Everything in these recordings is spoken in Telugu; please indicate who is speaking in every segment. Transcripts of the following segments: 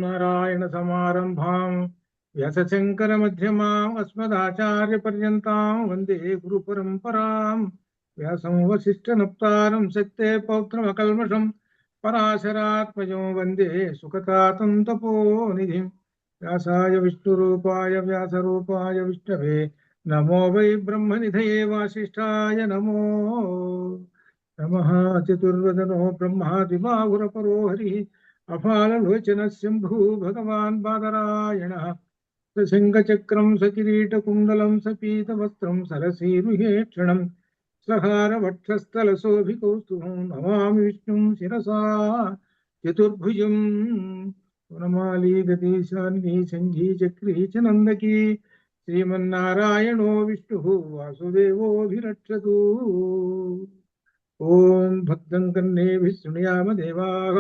Speaker 1: నారాయణ సమారంభాం వ్యాసశంకర మధ్యమాం అస్మదాచార్య పర్యంతాం వందే గురు పరంపరాం. వ్యాసం వసిష్ఠ నప్తారం శక్తే పౌత్రమకల్మషం పరాశరాత్మజం వందే సుఖతాతం తపోనిధిం. వ్యాసాయ విష్ణురూపాయ వ్యాసరూపాయ విష్ణవే నమో వై బ్రహ్మనిధయే వాసిష్ఠాయ నమో నమః. చతుర్వదనో బ్రహ్మ దివాగురపరో హరి అఫాలలోచన శంభు భగవాన్ బాదరాయణః. సశంఖచక్రం సకిరీటకుండలం సపీతవస్త్రం సరసీరుహేక్షణం సహారవక్షస్థలశోభికౌస్తుభం నమామి విష్ణుం శిరసా చతుర్భుజం. వనమాలి గతీశాన్వి సంఘీ చక్రీ చ నందకీ శ్రీమన్నారాయణో విష్ణుః వాసుదేవోభిరక్షతు. ఓం భద్రం కన్నేభిः శృణుయామ దేవాः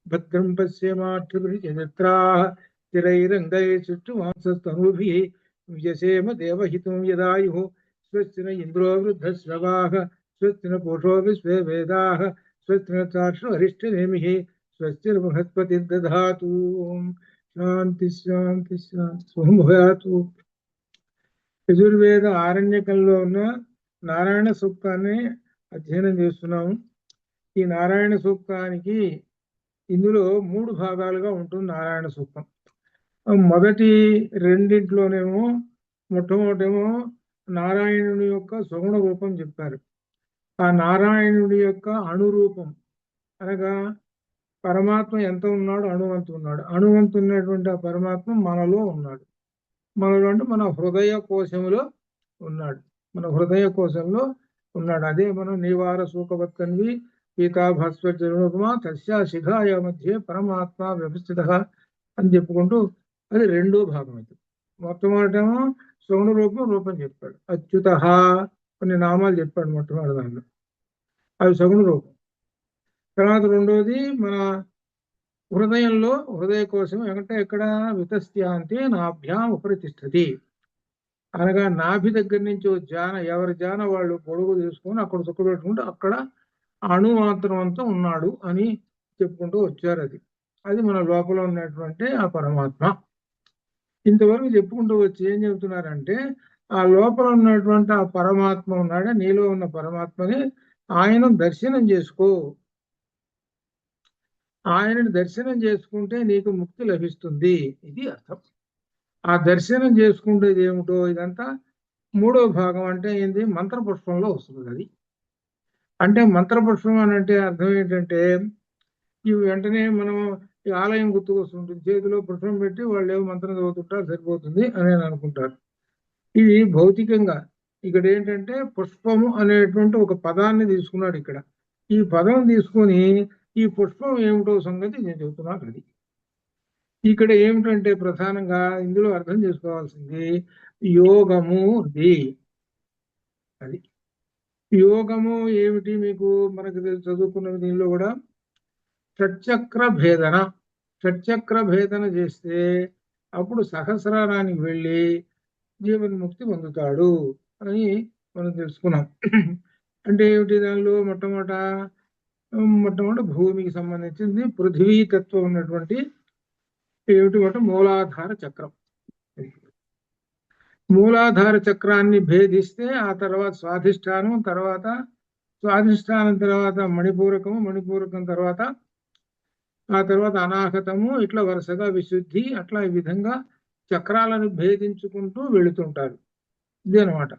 Speaker 1: భద్రం పశ్యేమాక్షభిర్యజత్రాः స్థిరైరంగైర్చుష్టుమాంసస్తనూభిः వ్యసేమ దేవహితం యదాయుः. స్వస్తి న ఇంద్రో వృద్ధశ్రవాः స్వస్తి న పూషో విశ్వే వేదాः స్వస్తి న చాక్షు అరిష్టనేమిः స్వస్తి న బృహస్పతిర్దధాతు. శాంతి శాంతి శాంతి శుభయాతు. యజుర్వేద ఆరణ్యకంలో ఉన్న నారాయణ సూక్తాన్ని అధ్యయనం చేస్తున్నాము. ఈ నారాయణ సూక్తానికి ఇందులో 3 భాగాలుగా ఉంటుంది నారాయణ సూక్తం. మొదటి రెండింటిలోనేమో మొట్టమొదటేమో నారాయణుని యొక్క సగుణ రూపం చెప్పారు. ఆ నారాయణుడి యొక్క అణురూపం అనగా పరమాత్మ ఎంత ఉన్నాడు, అణువంతు ఉన్నాడు. అణువంతు ఉన్నటువంటి ఆ పరమాత్మ మనలో ఉన్నాడు. మనలో అంటే మన హృదయ కోశంలో ఉన్నాడు. మన హృదయ కోశంలో ఉన్నాడు. అదే మనం నీవార శూకవత్కన్వి పీతాభాస్వరూపమా తస్యా శిఖాయ మధ్య పరమాత్మ వ్యవస్థిత అని చెప్పుకుంటూ అది 2వ భాగం. అయితే మొట్టమొదటేమో సగుణ రూపం చెప్పాడు. అచ్యుత కొన్ని నామాలు చెప్పాడు మొట్టమొదటి దాంట్లో, అవి సగుణ రూపం. తర్వాత 2వది మన హృదయంలో హృదయ కోశం ఎక్కడ వితస్యాంతే నాభ్యాం ఉపరితిష్టతి అనగా నాభి దగ్గర నుంచి జాన ఎవరి జాన వాళ్ళు పొడుగు తీసుకొని అక్కడ చుక్క పెట్టుకుంటే అక్కడ అణు మాత్రం అంతా ఉన్నాడు అని చెప్పుకుంటూ వచ్చారు. అది మన లోపల ఉన్నటువంటి ఆ పరమాత్మ. ఇంతవరకు చెప్పుకుంటూ వచ్చి ఏం చెబుతున్నారంటే ఆ లోపల ఉన్నటువంటి ఆ పరమాత్మ ఉన్నాడే, నీలో ఉన్న పరమాత్మని ఆయన దర్శనం చేసుకో. ఆయనని దర్శనం చేసుకుంటే నీకు ముక్తి లభిస్తుంది. ఇది అర్థం. ఆ దర్శనం చేసుకుంటేది ఏమిటో ఇదంతా 3వ భాగం అంటే ఏంది, మంత్రపుష్పంలో వస్తుంది. అది అంటే మంత్రపుష్పం అని అంటే అర్థం ఏంటంటే ఇవి వెంటనే మనం ఈ ఆలయం గుర్తుకొస్తుంటుంది, చేతిలో పుష్పం పెట్టి వాళ్ళు ఏమో మంత్రం చదువుతుంటారు సరిపోతుంది అని అనుకుంటారు. ఇది భౌతికంగా ఇక్కడ ఏంటంటే పుష్పము అనేటువంటి ఒక పదాన్ని తీసుకున్నాడు. ఇక్కడ ఈ పదం తీసుకొని ఈ పుష్పం ఏమిటో సంగతి నేను చెబుతున్నాను. అది ఇక్కడ ఏమిటంటే ప్రధానంగా ఇందులో అర్థం చేసుకోవాల్సింది యోగము. అది యోగము ఏమిటి, మీకు మనకు చదువుకున్న దీనిలో కూడా షట్చక్ర భేదన చేస్తే అప్పుడు సహస్రారానికి వెళ్ళి జీవన్ముక్తి పొందుతాడు అని మనం తెలుసుకున్నాం. అంటే ఏమిటి, దానిలో మొట్టమొదట భూమికి సంబంధించింది పృథ్వీ తత్వం ఉన్నటువంటి ఏమిటి అంటే మూలాధార చక్రం. మూలాధార చక్రాన్ని భేదిస్తే ఆ తర్వాత స్వాధిష్టానం తర్వాత మణిపూరకం తర్వాత ఆ తర్వాత అనాహతము, ఇట్లా వరుసగా విశుద్ధి, అట్లా ఈ విధంగా చక్రాలను భేదించుకుంటూ వెళుతుంటారు. ఇది అనమాట.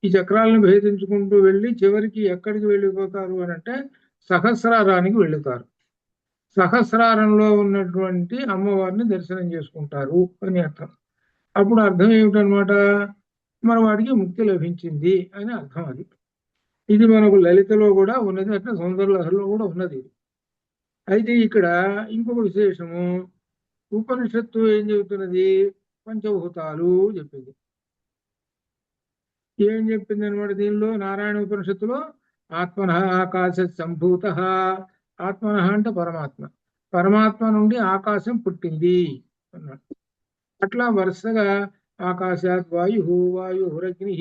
Speaker 1: ఈ చక్రాలను భేదించుకుంటూ వెళ్ళి చివరికి ఎక్కడికి వెళ్ళిపోతారు అని అంటే సహస్రారానికి వెళుతారు. సహస్రారంలో ఉన్నటువంటి అమ్మవారిని దర్శనం చేసుకుంటారు అని అర్థం. అప్పుడు అర్థం ఏమిటనమాట, మన వాడికి ముక్తి లభించింది అని అర్థం. ఇది మనకు లలితలో కూడా ఉన్నది, అట్లా సౌందర్యలహరిలో కూడా ఉన్నది. అయితే ఇక్కడ ఇంకొక విశేషము, ఉపనిషత్తు ఏం చెబుతున్నది, పంచభూతాలు చెప్పింది. ఏం చెప్పింది అనమాట దీనిలో నారాయణ ఉపనిషత్తులో, ఆత్మన ఆకాశ సంభూత, ఆత్మన అంటే పరమాత్మ నుండి ఆకాశం పుట్టింది అన్నాడు. అట్లా వరుసగా ఆకాశాత్ వాయురగ్ని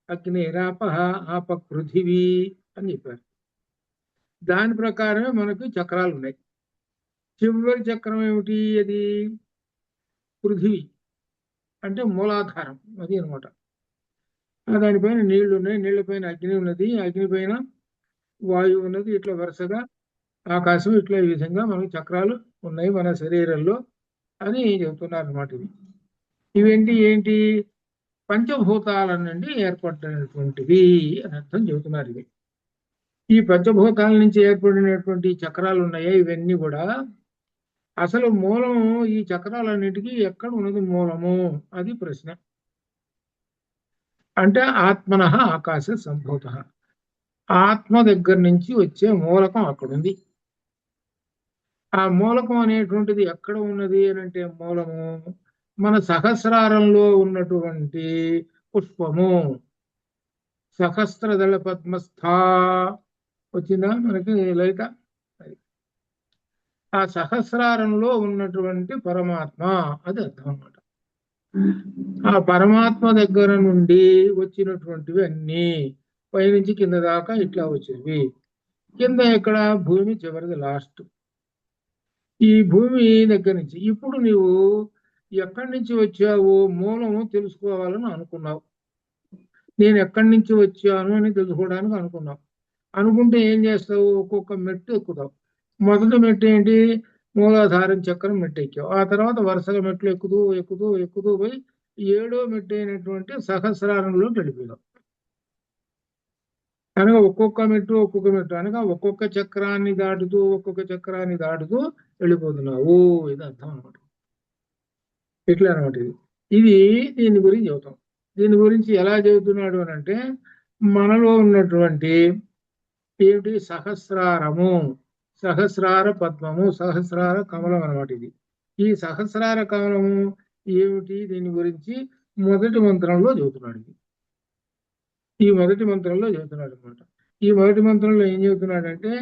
Speaker 1: అగ్నిరాప ఆప పృథివీ అని చెప్పారు. దాని ప్రకారమే మనకు చక్రాలు ఉన్నాయి. చివరి చక్రం ఏమిటి? అది పృథివీ, అంటే మూలాధారం అది అనమాట. దానిపైన నీళ్లు ఉన్నాయి, నీళ్లపైన అగ్ని ఉన్నది, అగ్ని పైన వాయువు ఉన్నది. ఇట్లా వరుసగా ఆకాశం, ఇట్లా ఈ విధంగా మనకి చక్రాలు ఉన్నాయి మన శరీరంలో అని చెబుతున్నారు అనమాట. ఇవేంటి ఏంటి? పంచభూతాల నుండి ఏర్పడినటువంటివి అని అర్థం చెబుతున్నారు. ఇవి ఈ పంచభూతాల నుంచి ఏర్పడినటువంటి చక్రాలు ఉన్నాయా, ఇవన్నీ కూడా అసలు మూలం ఈ చక్రాలన్నిటికీ ఎక్కడ ఉన్నది మూలము? అది ప్రశ్న. అంటే ఆత్మన ఆకాశ సంభూత, ఆత్మ దగ్గర నుంచి వచ్చే మూలకం అక్కడుంది. ఆ మూలకం అనేటువంటిది ఎక్కడ ఉన్నది అని అంటే, మూలము మన సహస్రారంలో ఉన్నటువంటి పుష్పము. సహస్రదళ పద్మస్థా వచ్చిందా మనకి లలిత? ఆ సహస్రారంలో ఉన్నటువంటి పరమాత్మ అది అర్థం అన్నమాట. ఆ పరమాత్మ దగ్గర నుండి వచ్చినటువంటివి అన్ని పైనుంచి కింద దాకా ఇట్లా వచ్చినవి. కింద ఇక్కడ భూమి చివరిది లాస్ట్. ఈ భూమి దగ్గర నుంచి ఇప్పుడు నీవు ఎక్కడి నుంచి వచ్చావు మూలము తెలుసుకోవాలని అనుకున్నావు. నేను ఎక్కడి నుంచి వచ్చాను అని తెలుసుకోవడానికి అనుకున్నావు. అనుకుంటే ఏం చేస్తావు? ఒక్కొక్క మెట్టు ఎక్కుతావు. మొదటి మెట్టు ఏంటి? మూలాధారం చక్రం మెట్టు ఎక్కావు. ఆ తర్వాత వరుసగా మెట్లు ఎక్కుతూ ఎక్కుతూ ఎక్కుతూ పోయి 7వ మెట్టు అయినటువంటి సహస్రారంలో గడిపినావు. అనగా ఒక్కొక్క మెట్టు అనగా ఒక్కొక్క చక్రాన్ని దాటుతూ వెళ్ళిపోతున్నావు. ఇది అర్థం అనమాట. ఇట్లా అనమాట. ఇది దీని గురించి చెబుతాం. దీని గురించి ఎలా చెబుతున్నాడు అని అంటే, మనలో ఉన్నటువంటి ఏమిటి? సహస్రారము, సహస్రార పద్మము, సహస్రార కమలం అనమాట. ఇది ఈ సహస్రార కమలము ఏమిటి? దీని గురించి మొదటి మంత్రంలో చెబుతున్నాడు. ఈ మొదటి మంత్రంలో చెబుతున్నాడు అనమాట. ఈ మొదటి మంత్రంలో ఏం చెబుతున్నాడంటే,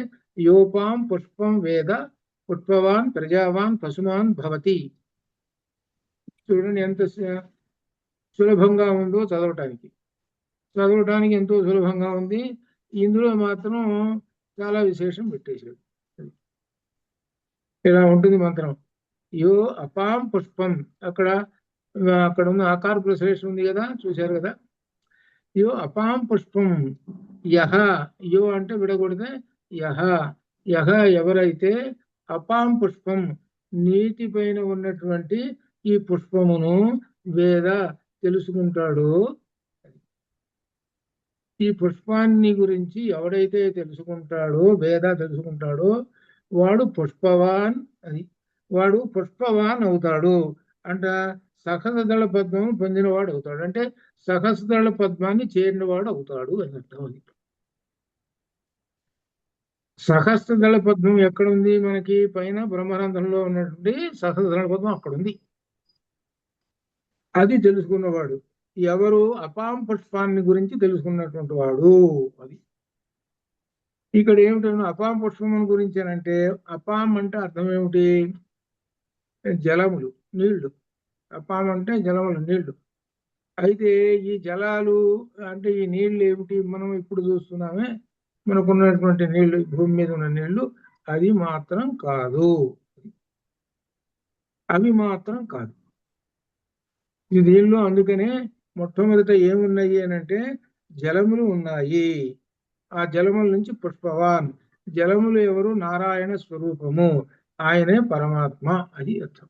Speaker 1: యోపాం పుష్పం వేద పుష్పవాన్ ప్రజావాన్ పశుమాన్ భవతి. చూడండి ఎంత సులభంగా ఉందో చదవటానికి ఎంతో సులభంగా ఉంది. ఇందులో మాత్రం చాలా విశేషం పెట్టేశాడు. ఇలా ఉంటుంది మంత్రం. యో అపాం పుష్పం, అక్కడ ఉన్న ఆకార ప్రశ్లేషణ ఉంది కదా, చూశారు కదా. యో అపాం పుష్పం, యహ, యో అంటే విడగొడితే యహ ఎవరైతే అపాం పుష్పం నీటి పైన ఉన్నటువంటి ఈ పుష్పమును వేద తెలుసుకుంటాడో, ఈ పుష్పాన్ని గురించి ఎవడైతే తెలుసుకుంటాడో, వేద తెలుసుకుంటాడో వాడు పుష్పవాన్, వాడు పుష్పవాన్ అవుతాడు. అంట సహస్రదళ పద్మం పొందినవాడు అవుతాడు. అంటే సహస్రదళ పద్మాన్ని చేరినవాడు అవుతాడు అని అర్థం. అది సహస్రదళ పద్మం ఎక్కడుంది? మనకి పైన బ్రహ్మరంధ్రంలో ఉన్నటువంటి సహస్రదళ పద్మం అక్కడ ఉంది. అది తెలుసుకున్నవాడు ఎవరు? అపాం పుష్పాన్ని గురించి తెలుసుకున్నటువంటి వాడు. అది ఇక్కడ ఏమిటన్నా అపాం పుష్పం గురించి అంటే, అపాం అంటే అర్థం ఏమిటి? జలములు, నీళ్లు. అపాం అంటే జలములు, నీళ్లు. అయితే ఈ జలాలు అంటే ఈ నీళ్లు ఏమిటి? మనం ఇప్పుడు చూస్తున్నామే మనకున్నటువంటి నీళ్లు, భూమి మీద ఉన్న నీళ్లు, అది మాత్రం కాదు. అవి మాత్రం కాదు. ఈ దీనిలో అందుకనే మొట్టమొదట ఏమున్నాయి అని అంటే జలములు ఉన్నాయి. ఆ జలముల నుంచి పుష్పవాన్, జలములు ఎవరు? నారాయణ స్వరూపము, ఆయనే పరమాత్మ. అది అర్థం.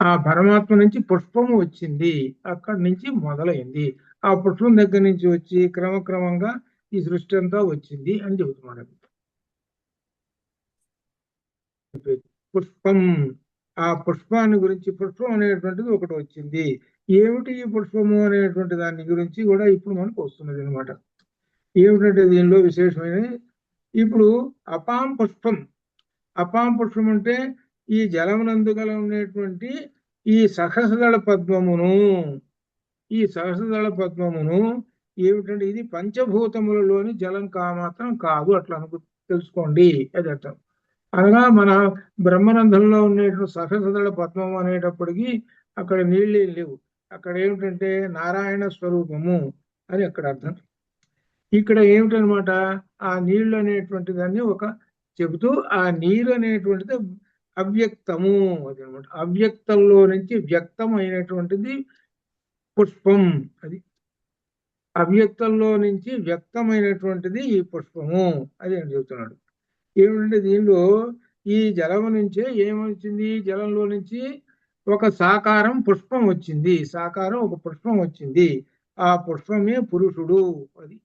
Speaker 1: ఆ పరమాత్మ నుంచి పుష్పము వచ్చింది, అక్కడి నుంచి మొదలైంది. ఆ పుష్పం దగ్గర నుంచి వచ్చి క్రమక్రమంగా ఈ సృష్టి అంతా వచ్చింది అని చెబుతున్నాడు. పుష్పం, ఆ పుష్పాన్ని గురించి, పుష్పం అనేటువంటిది ఒకటి వచ్చింది. ఏమిటి ఈ పుష్పము అనేటువంటి దాని గురించి కూడా ఇప్పుడు మనకు వస్తున్నది అనమాట. ఏమిటంటే దీనిలో విశేషమైనది ఇప్పుడు అపాం పుష్పం. అపాం పుష్పం అంటే ఈ జలమునందు గల ఉండేటువంటి ఈ సహస్రదళ పద్మమును, ఈ సహస్రదళ పద్మమును ఏమిటంటే ఇది పంచభూతములలోని జలం మాత్రం కాదు. అట్లా తెలుసుకోండి. అది అర్థం. అనగా మన బ్రహ్మరంధ్రంలో ఉండేటువంటి సహస్రదళ పద్మము అనేటప్పటికీ అక్కడ నీళ్ళే లేవు. అక్కడ ఏమిటంటే నారాయణ స్వరూపము అని అక్కడ అర్థం. ఇక్కడ ఏమిటనమాట? ఆ నీళ్లు అనేటువంటి దాన్ని ఒక చెబుతూ ఆ నీరు అనేటువంటిది అవ్యక్తము అది అనమాట. అవ్యక్తంలో నుంచి వ్యక్తం అయినటువంటిది పుష్పం. అది అవ్యక్తంలో నుంచి వ్యక్తమైనటువంటిది ఈ పుష్పము అది అని చెబుతున్నాడు. ఏమిటంటే దీనిలో ఈ జలం నుంచే ఏమొచ్చింది, జలంలో నుంచి ఒక సాకారం పుష్పం వచ్చింది. సాకారం ఒక పుష్పం వచ్చింది. ఆ పుష్పమే పురుషుడు. అది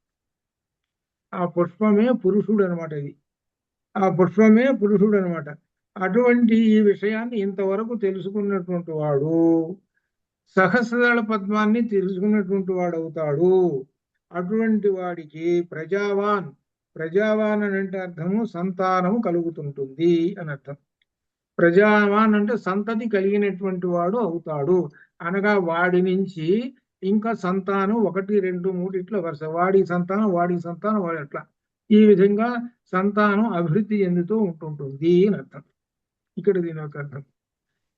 Speaker 1: ఆ పుష్పమే పురుషుడు అనమాట. ఇది ఆ పుష్పమే పురుషుడు అనమాట. అటువంటి ఈ విషయాన్ని ఇంతవరకు తెలుసుకున్నటువంటి వాడు సహస్రదళ పద్మాన్ని తెలుసుకున్నటువంటి వాడు అవుతాడు. అటువంటి వాడికి ప్రజావాన్, ప్రజావాన్ అని అంటే అర్థము సంతానము కలుగుతుంటుంది అని అర్థం. ప్రజావాన్ అంటే సంతతి కలిగినటువంటి వాడు అవుతాడు. అనగా వాడి నుంచి ఇంకా సంతానం 1, 2, 3 ఇట్లా వరుస, వాడి సంతానం వాడి సంతానం వాడి అట్లా ఈ విధంగా సంతానం అభివృద్ధి చెందుతూ ఉంటుంటుంది అని అర్థం. ఇక్కడ దీని యొక్క అర్థం.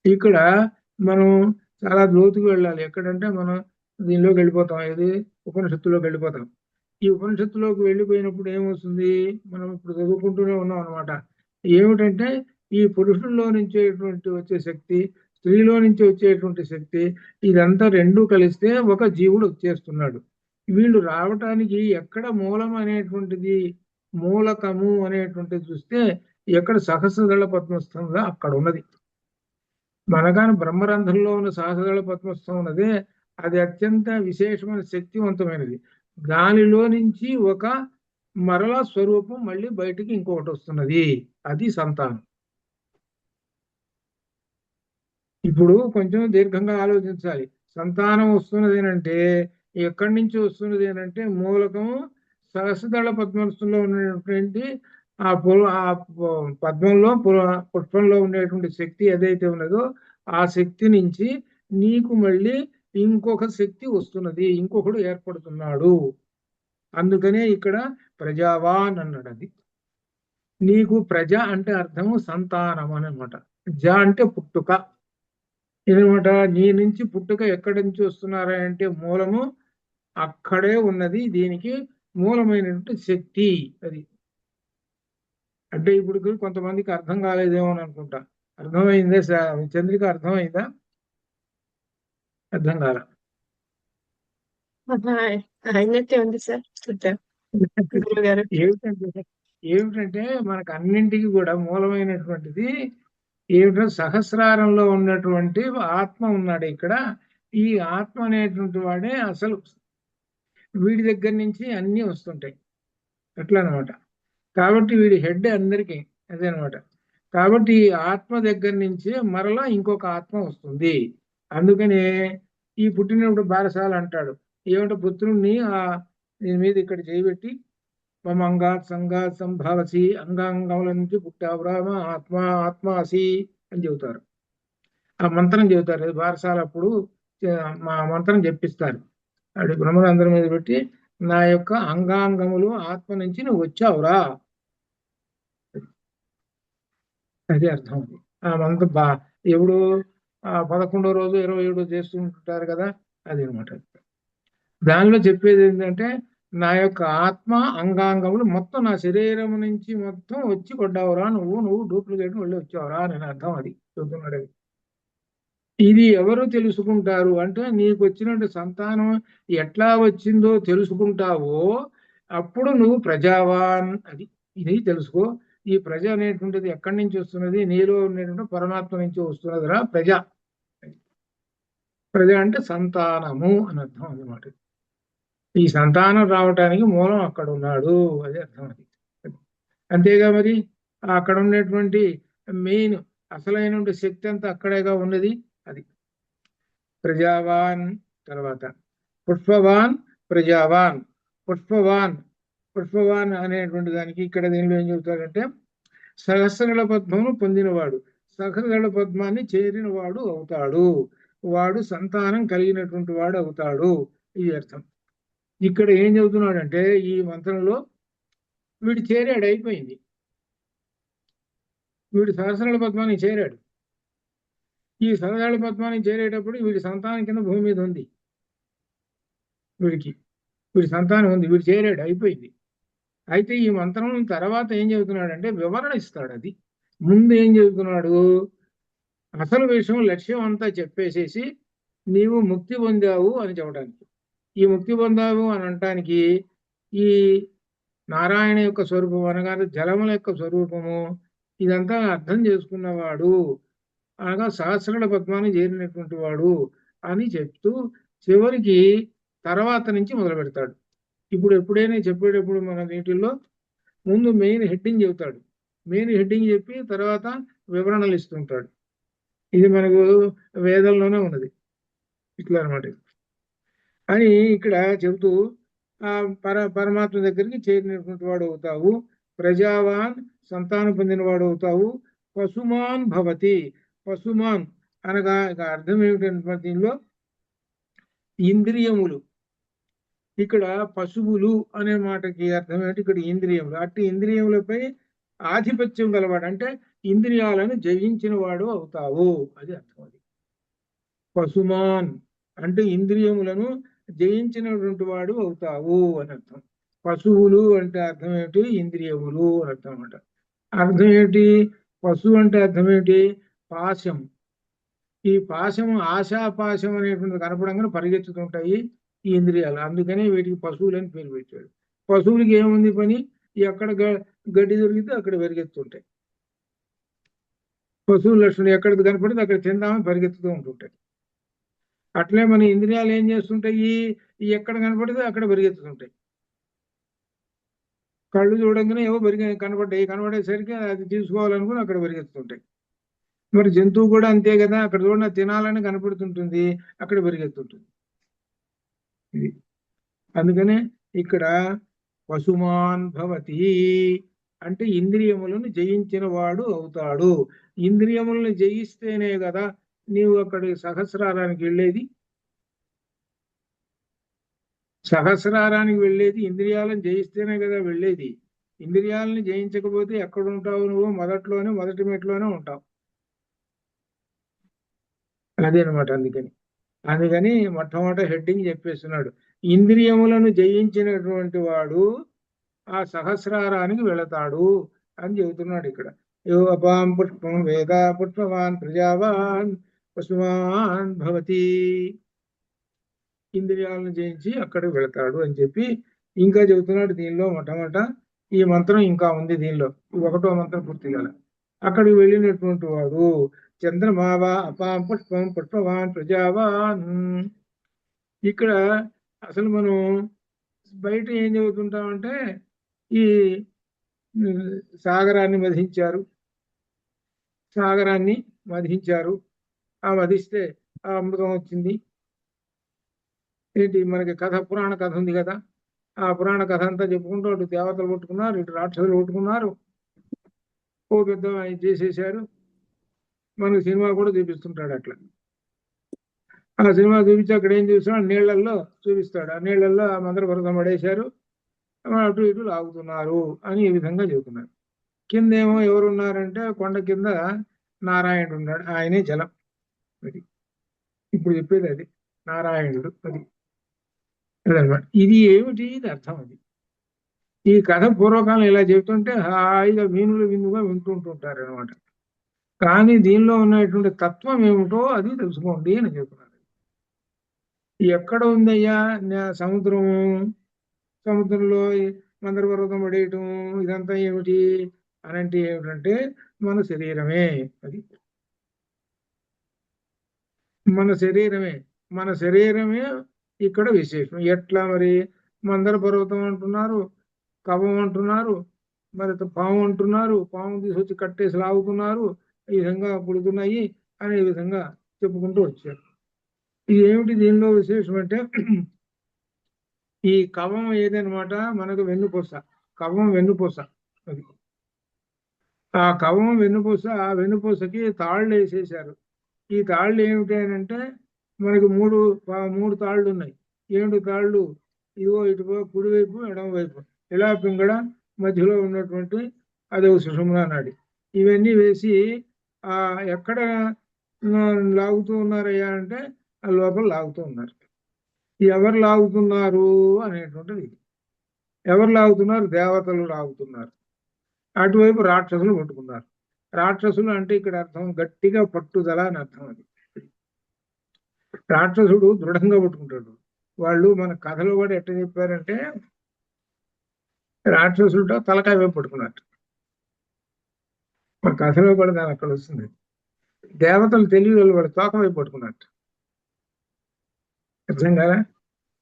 Speaker 1: ఇక్కడ మనం చాలా లోతుకు వెళ్ళాలి. ఎక్కడంటే మనం దీనిలోకి వెళ్ళిపోతాం, ఏది ఉపనిషత్తులోకి వెళ్ళిపోతాం. ఈ ఉపనిషత్తులోకి వెళ్ళిపోయినప్పుడు ఏమవుతుంది, మనం ఇప్పుడు చదువుకుంటూనే ఉన్నాం అనమాట. ఏమిటంటే ఈ పురుషుల్లో నుంచి వచ్చే శక్తి, స్త్రీలో నుంచి వచ్చేటువంటి శక్తి, ఇదంతా రెండు కలిస్తే ఒక జీవుడు వచ్చేస్తున్నాడు. వీళ్ళు రావటానికి ఎక్కడ మూలం అనేటువంటిది, మూలకము అనేటువంటిది చూస్తే ఎక్కడ సహస్రదళ పద్మస్థంగా అక్కడ ఉన్నది. మనగాని బ్రహ్మరంధ్రంలో ఉన్న సహస్రదళ పద్మస్థం ఉన్నదే అది అత్యంత విశేషమైన శక్తివంతమైనది. దానిలో నుంచి ఒక మరలా స్వరూపం మళ్ళీ బయటికి ఇంకొకటి వస్తున్నది, అది సంతానం. ఇప్పుడు కొంచెం దీర్ఘంగా ఆలోచించాలి. సంతానం వస్తున్నది అంటే ఎక్కడి నుంచి వస్తున్నది అంటే మూలకం సహస్రదళ పద్మస్థంలో ఉన్నటువంటి ఆ పద్మంలో పుష్పంలో ఉండేటువంటి శక్తి ఏదైతే ఉన్నదో ఆ శక్తి నుంచి నీకు మళ్ళీ ఇంకొక శక్తి వస్తున్నది, ఇంకొకడు ఏర్పడుతున్నాడు. అందుకనే ఇక్కడ ప్రజావాన్ అన్నాడు. అది నీకు ప్రజ అంటే అర్థము సంతానం అనమాట. జ అంటే పుట్టుక ఏదనమాట. నీ నుంచి పుట్టుక ఎక్కడి నుంచి వస్తున్నారా అంటే మూలము అక్కడే ఉన్నది, దీనికి మూలమైనటువంటి శక్తి. అది అంటే ఇప్పుడు కొంతమందికి అర్థం కాలేదేమో అని అనుకుంటా. అర్థమైందే చంద్రిక, అర్థమైందా? అర్థం కాల.
Speaker 2: అయినట్టే ఉంది సార్.
Speaker 1: ఏమిటంటే మనకు అన్నింటికి కూడా మూలమైనటువంటిది ఏమిటంటే సహస్రారంలో ఉన్నటువంటి ఆత్మ ఉన్నాడు ఇక్కడ. ఈ ఆత్మ అనేటువంటి వాడే అసలు. వీడి దగ్గర నుంచి అన్నీ వస్తుంటాయి అట్లా అనమాట. కాబట్టి వీడి హెడ్ అందరికీ అదే అనమాట. కాబట్టి ఈ ఆత్మ దగ్గర నుంచి మరలా ఇంకొక ఆత్మ వస్తుంది. అందుకనే ఈ పుట్టినప్పుడు బారసాల అంటాడు. ఏమంటే పుత్రుణ్ణి దీని మీద ఇక్కడ చేయబెట్టి మమ అంగాత్ సంగాత్ సంభావసి, అంగాంగముల నుంచి పుట్టావురా ఆత్మ ఆత్మాసి అని చెబుతారు. ఆ మంత్రం చెబుతారు. అది బారసాల అప్పుడు మా మంత్రం చెప్పిస్తారు. అది బ్రహ్మరంధ్రం మీద పెట్టి నా యొక్క అంగాంగములు ఆత్మ నుంచి నువ్వు వచ్చావురా, అది అర్థం. ఆ మంత్రం ఎప్పుడు 11వ రోజు 27వ చేస్తుంటారు కదా, అది అనమాట. దానిలో చెప్పేది ఏంటంటే నా యొక్క ఆత్మ అంగాంగములు మొత్తం నా శరీరం నుంచి మొత్తం వచ్చి కొడ్డావురా, నువ్వు డూప్లికేట్ మళ్ళీ వచ్చావురా అని అర్థం. అది చెబుతున్నాడు. ఇది ఎవరు తెలుసుకుంటారు అంటే నీకు వచ్చినట్టు సంతానం ఎట్లా వచ్చిందో తెలుసుకుంటావో అప్పుడు నువ్వు ప్రజావాన్. అది ఇది తెలుసుకో. ఈ ప్రజ అనేటువంటిది ఎక్కడి నుంచి వస్తున్నది, నీలో ఉండేటువంటి పరమాత్మ నుంచి వస్తున్నదిరా ప్రజ. ప్రజ అంటే సంతానము అని అర్థం అన్నమాట. ఈ సంతానం రావటానికి మూలం అక్కడ ఉన్నాడు, అదే అర్థం. అది అంతేగా మరి అక్కడ ఉన్నటువంటి మెయిన్ అసలైన శక్తి అంతా అక్కడేగా ఉన్నది. అది ప్రజావాన్. తర్వాత పుష్పవాన్, ప్రజావాన్, పుష్పవాన్. పుష్పవాన్ అనేటువంటి దానికి ఇక్కడ దీనిలో ఏం చెబుతాడంటే సహస్రదళ పద్మమును పొందినవాడు, సహస్రదళ పద్మాన్ని చేరినవాడు అవుతాడు, వాడు సంతానం కలిగినటువంటి వాడు అవుతాడు, ఇది అర్థం. ఇక్కడ ఏం చెబుతున్నాడంటే ఈ మంత్రంలో వీడు చేరాడు, అయిపోయింది. వీడు సహస్రదళ పద్మాన్ని చేరాడు. ఈ సహస్రదళ పద్మాన్ని చేరేటప్పుడు వీడి సంతానం కింద భూమి మీద ఉంది. వీడి సంతానం ఉంది, వీడు చేరాడు, అయిపోయింది. అయితే ఈ మంత్రం తర్వాత ఏం చెబుతున్నాడంటే వివరణ ఇస్తాడు. అది ముందు ఏం చెబుతున్నాడు, అసలు విషయం లక్ష్యం అంతా చెప్పేసేసి నీవు ముక్తి పొందావు అని చెప్పడానికి. ఈ ముక్తి పొందావు అని అనటానికి ఈ నారాయణ యొక్క స్వరూపం అనగా జలముల యొక్క స్వరూపము ఇదంతా అర్థం చేసుకున్నవాడు అనగా సహస్రల పద్మాన్ని చేరినటువంటి వాడు అని చెప్తూ చివరికి తర్వాత నుంచి మొదలు పెడతాడు. ఇప్పుడు ఎప్పుడైనా చెప్పేటప్పుడు మన వీటిల్లో ముందు మెయిన్ హెడ్డింగ్ చెబుతాడు. మెయిన్ హెడ్డింగ్ చెప్పి తర్వాత వివరణలు ఇస్తుంటాడు. ఇది మనకు వేదంలోనే ఉన్నది. ఇట్లా అనమాట. అని ఇక్కడ చెబుతూ ఆ పరమాత్మ దగ్గరికి చేరినటువంటి వాడు అవుతావు, ప్రజావాన్ సంతానం పొందిన వాడు అవుతావు, పశుమాన్ భవతి. పశుమాన్ అనగా అర్థం ఏమిటంటే దీనిలో ఇంద్రియములు. ఇక్కడ పశువులు అనే మాటకి అర్థం ఏంటి, ఇక్కడ ఇంద్రియములు. అట్టి ఇంద్రియములపై ఆధిపత్యం గలవాడు అంటే ఇంద్రియాలను జయించిన వాడు అవుతావు, అది అర్థం. అది పశుమాన్ అంటే ఇంద్రియములను జయించినటువంటి వాడు అవుతావు అని అర్థం. పశువులు అంటే అర్థం ఏమిటి, ఇంద్రియములు అని అర్థం అన్నమాట. అర్థం ఏమిటి, పశువు అంటే అర్థం ఏమిటి, పాశం. ఈ పాశము ఆశాపాశం అనేటువంటి కనపడంగానే పరిగెత్తుతుంటాయి ఈ ఇంద్రియాలు. అందుకనే వీటికి పశువులు అని పేరు పెట్టాడు. పశువులకి ఏముంది పని, ఎక్కడ గడ్డి దొరికితే అక్కడ పరిగెత్తుంటాయి. పశువుల లక్షణం ఎక్కడ కనపడితే అక్కడ తిందామని పరిగెత్తుతూ ఉంటుంటాయి. అట్లే మన ఇంద్రియాలు ఏం చేస్తుంటాయి, ఎక్కడ కనపడితే అక్కడ పరిగెత్తుతుంటాయి. కళ్ళు చూడంగానే ఏవో కనపడేసరికి అది తీసుకోవాలనుకుని అక్కడ పరిగెత్తుతుంటాయి. మరి జంతువు కూడా అంతే కదా, అక్కడ చూడ తినాలని కనపడుతుంటుంది, అక్కడ పరిగెత్తుంటుంది. ఇది అందుకనే ఇక్కడ పశుమాన్ భవతి అంటే ఇంద్రియములను జయించిన వాడు అవుతాడు. ఇంద్రియములను జయిస్తేనే కదా నీవు అక్కడి సహస్రారానికి వెళ్ళేది. సహస్రారానికి వెళ్ళేది ఇంద్రియాలను జయిస్తేనే కదా వెళ్ళేది. ఇంద్రియాలను జయించకపోతే ఎక్కడ ఉంటావు నువ్వు, మొదటి మెట్లోనే ఉంటావు. అదేనమాట. అందుకని మొట్టమొదటి హెడ్డింగ్ చెప్పేస్తున్నాడు, ఇంద్రియములను జయించినటువంటి వాడు ఆ సహస్రారానికి వెళతాడు అని చెబుతున్నాడు ఇక్కడ. యో అపాం పుష్పం వేద పుష్పవాన్ ప్రజావాన్ పశువాన్ భవతి. ఇంద్రియాలను జయించి అక్కడికి వెళతాడు అని చెప్పి ఇంకా చెబుతున్నాడు. దీనిలో మొట్టమొదట ఈ మంత్రం ఇంకా ఉంది. దీనిలో ఒకటో మంత్రం పూర్తి గల అక్కడికి వెళ్ళినటువంటి వాడు చంద్రమావా అపాం పుష్పం పుష్పవాన్ ప్రజావాన్. ఇక్కడ అసలు మనం బయట ఏం చెబుతుంటామంటే ఈ సాగరాన్ని మధించారు, ఆ మధిస్తే ఆ అమృతం వచ్చింది. ఏంటి మనకి పురాణ కథ ఉంది కదా, ఆ పురాణ కథ అంతా చెప్పుకుంటూ అటు దేవతలు కొట్టుకున్నారు, ఇటు రాక్షసులు కొట్టుకున్నారు, ఓ పెద్ద చేసేసారు. మనకు సినిమా కూడా చూపిస్తుంటాడు. అట్లా ఆ సినిమా చూపించి అక్కడ ఏం చూస్తున్నాడు, నీళ్లల్లో చూపిస్తాడు. ఆ నీళ్లల్లో ఆ మంత్రపర్వతం పడేశారు, అటు ఇటు లాగుతున్నారు అని ఈ విధంగా చెబుతున్నారు. కిందేమో ఎవరున్నారంటే కొండ కింద నారాయణుడు ఉన్నాడు, ఆయనే జలం. అది ఇప్పుడు చెప్పేది, అది నారాయణుడు. అదనమాట. ఇది ఏమిటి, ఇది అర్థం. అది ఈ కథ పూర్వకాలం ఇలా చెబుతుంటే హాయిగా విందుగా వింటుంటుంటారు అనమాట. కానీ దీనిలో ఉన్నటువంటి తత్వం ఏమిటో అది తెలుసుకోండి అని చెప్తున్నారు. ఎక్కడ ఉందయ్యా సముద్రంలో మందరపర్వతం పడేయటం ఇదంతా ఏమిటి అని అంటే ఏమిటంటే మన శరీరమే. అది మన శరీరమే ఇక్కడ విశేషం. ఎట్లా మరి, మందర పర్వతం అంటున్నారు, కవం అంటున్నారు, మరి పాము అంటున్నారు, పాము తీసుకొచ్చి కట్టేసి లాగుతున్నారు, ఈ విధంగా పుడుతున్నాయి అనే విధంగా చెప్పుకుంటూ వచ్చారు. ఇది ఏమిటి దీనిలో విశేషం అంటే ఈ కవం ఏదనమాట, మనకు వెన్నుపూస. కవం వెన్నుపూస. అది ఆ కవం వెన్నుపూస. ఆ వెన్నుపూసకి తాళ్ళు వేసేసారు. ఈ తాళ్ళు ఏమిటి అని అంటే మనకి మూడు తాళ్ళు ఉన్నాయి. 7 తాళ్ళు ఇదిగో ఇటు కుడివైపు ఎడమవైపు ఇలా పింగళ మధ్యలో ఉన్నటువంటి అదే సుషుమ్నా నాడి. ఇవన్నీ వేసి ఎక్కడ లాగుతూ ఉన్నారయ్యా అంటే ఆ లోపల లాగుతూ ఉన్నారు. ఎవరు లాగుతున్నారు అనేటువంటిది. ఎవరు లాగుతున్నారు? దేవతలు లాగుతున్నారు. అటువైపు రాక్షసులు పట్టుకున్నారు. రాక్షసులు అంటే ఇక్కడ అర్థం గట్టిగా పట్టుదల అని అర్థం. అది రాక్షసుడు దృఢంగా పట్టుకుంటాడు. వాళ్ళు మన కథలో కూడా ఎట్లా చెప్పారంటే రాక్షసులతో తలకాయ వైపు పట్టుకున్నట్టు. మన కథలో కూడా దాని అక్కడ వస్తుంది. దేవతలు తెలివి వాళ్ళు తోక వైపు పట్టుకున్నట్టు. అర్థం కదా?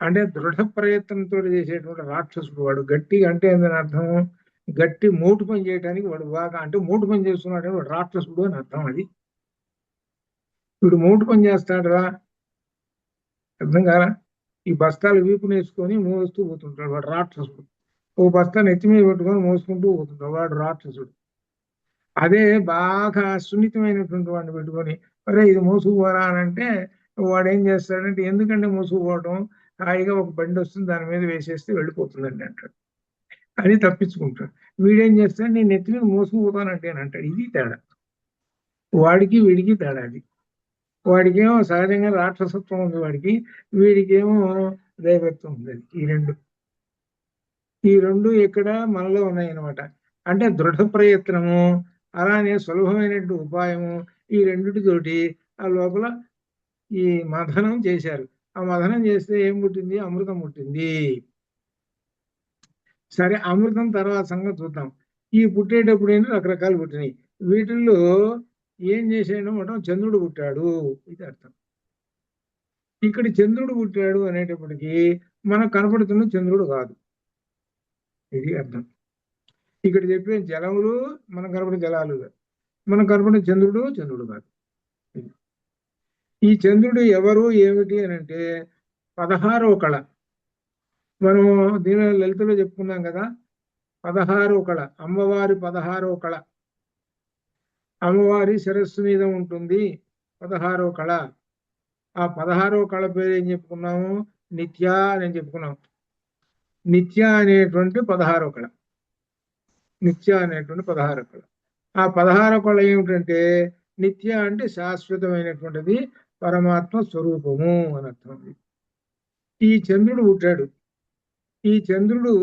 Speaker 1: అంటే దృఢ ప్రయత్నంతో చేసేటువంటి రాక్షసుడు వాడు. గట్టిగా అంటే ఏందని అర్థం? గట్టి మోటు పని చేయడానికి వాడు బాగా, అంటే మోటు పని చేస్తున్నాడు వాడు రాక్షసుడు అని అర్థం. అది వీడు మోటు పని చేస్తాడు రా, అర్థం కాదా? ఈ బస్తాలు వీపు నేసుకొని మోస్తూ పోతుంటాడు వాడు రాక్షసుడు. ఓ బస్తా నెత్తి మీద పెట్టుకొని మోసుకుంటూ పోతుంటాడు వాడు రాక్షసుడు. అదే బాగా సున్నితమైనటువంటి వాడిని పెట్టుకొని అరే ఇది మోసుకుపోరా అని అంటే వాడు ఏం చేస్తాడంటే ఎందుకంటే మోసుకుపోవటం, హాయిగా ఒక బండి వస్తుంది దాని మీద వేసేస్తే వెళ్ళిపోతుందండి అంటాడు. అది తప్పించుకుంటాడు. వీడేం చేస్తాడు నేను నెత్తి మీద మోసుకుపోతానంటే అని అంటాడు. ఇది తేడా వాడికి వీడికి తేడా. అది వాడికేమో సహజంగా రాక్షసత్వం ఉంది వాడికి, వీడికేమో దైవత్వం ఉంది. అది ఈ రెండు ఇక్కడ మనలో ఉన్నాయన్నమాట. అంటే దృఢ ప్రయత్నము అలానే సులభమైనటువంటి ఉపాయము, ఈ రెండిటితోటి ఆ లోపల ఈ మథనం చేశారు. ఆ మథనం చేస్తే ఏం పుట్టింది? అమృతం పుట్టింది. సరే, అమృతం తర్వాత సంగతి చూద్దాం. ఈ పుట్టేటప్పుడు ఏంటి రకరకాలు పుట్టినాయి. వీటిల్లో ఏం చేసాడు మొత్తం చంద్రుడు పుట్టాడు. ఇది అర్థం. ఇక్కడ చంద్రుడు పుట్టాడు అనేటప్పటికీ మనకు కనపడుతున్న చంద్రుడు కాదు. ఇది అర్థం. ఇక్కడ చెప్పే జలములు మనకు కనపడే జలాలు, మనకు కనపడే చంద్రుడు కాదు. ఈ చంద్రుడు ఎవరు ఏమిటి అని అంటే 16వ కళ. మనం దీని లలితలో చెప్పుకున్నాం కదా, 16వ కళ అమ్మవారి 16వ కళ. అమ్మవారి శిరస్సు మీద ఉంటుంది 16వ కళ. ఆ 16వ కళ పేరు ఏం చెప్పుకున్నాము? నిత్య అని చెప్పుకున్నాం. నిత్య అనేటువంటి 16వ కళ. నిత్య అనేటువంటి 16వ కళ. ఆ 16వ కళ ఏమిటంటే నిత్య అంటే శాశ్వతమైనటువంటిది, పరమాత్మ స్వరూపము అని అర్థం. ఈ చంద్రుడు పుట్టాడు. ఈ చంద్రుడు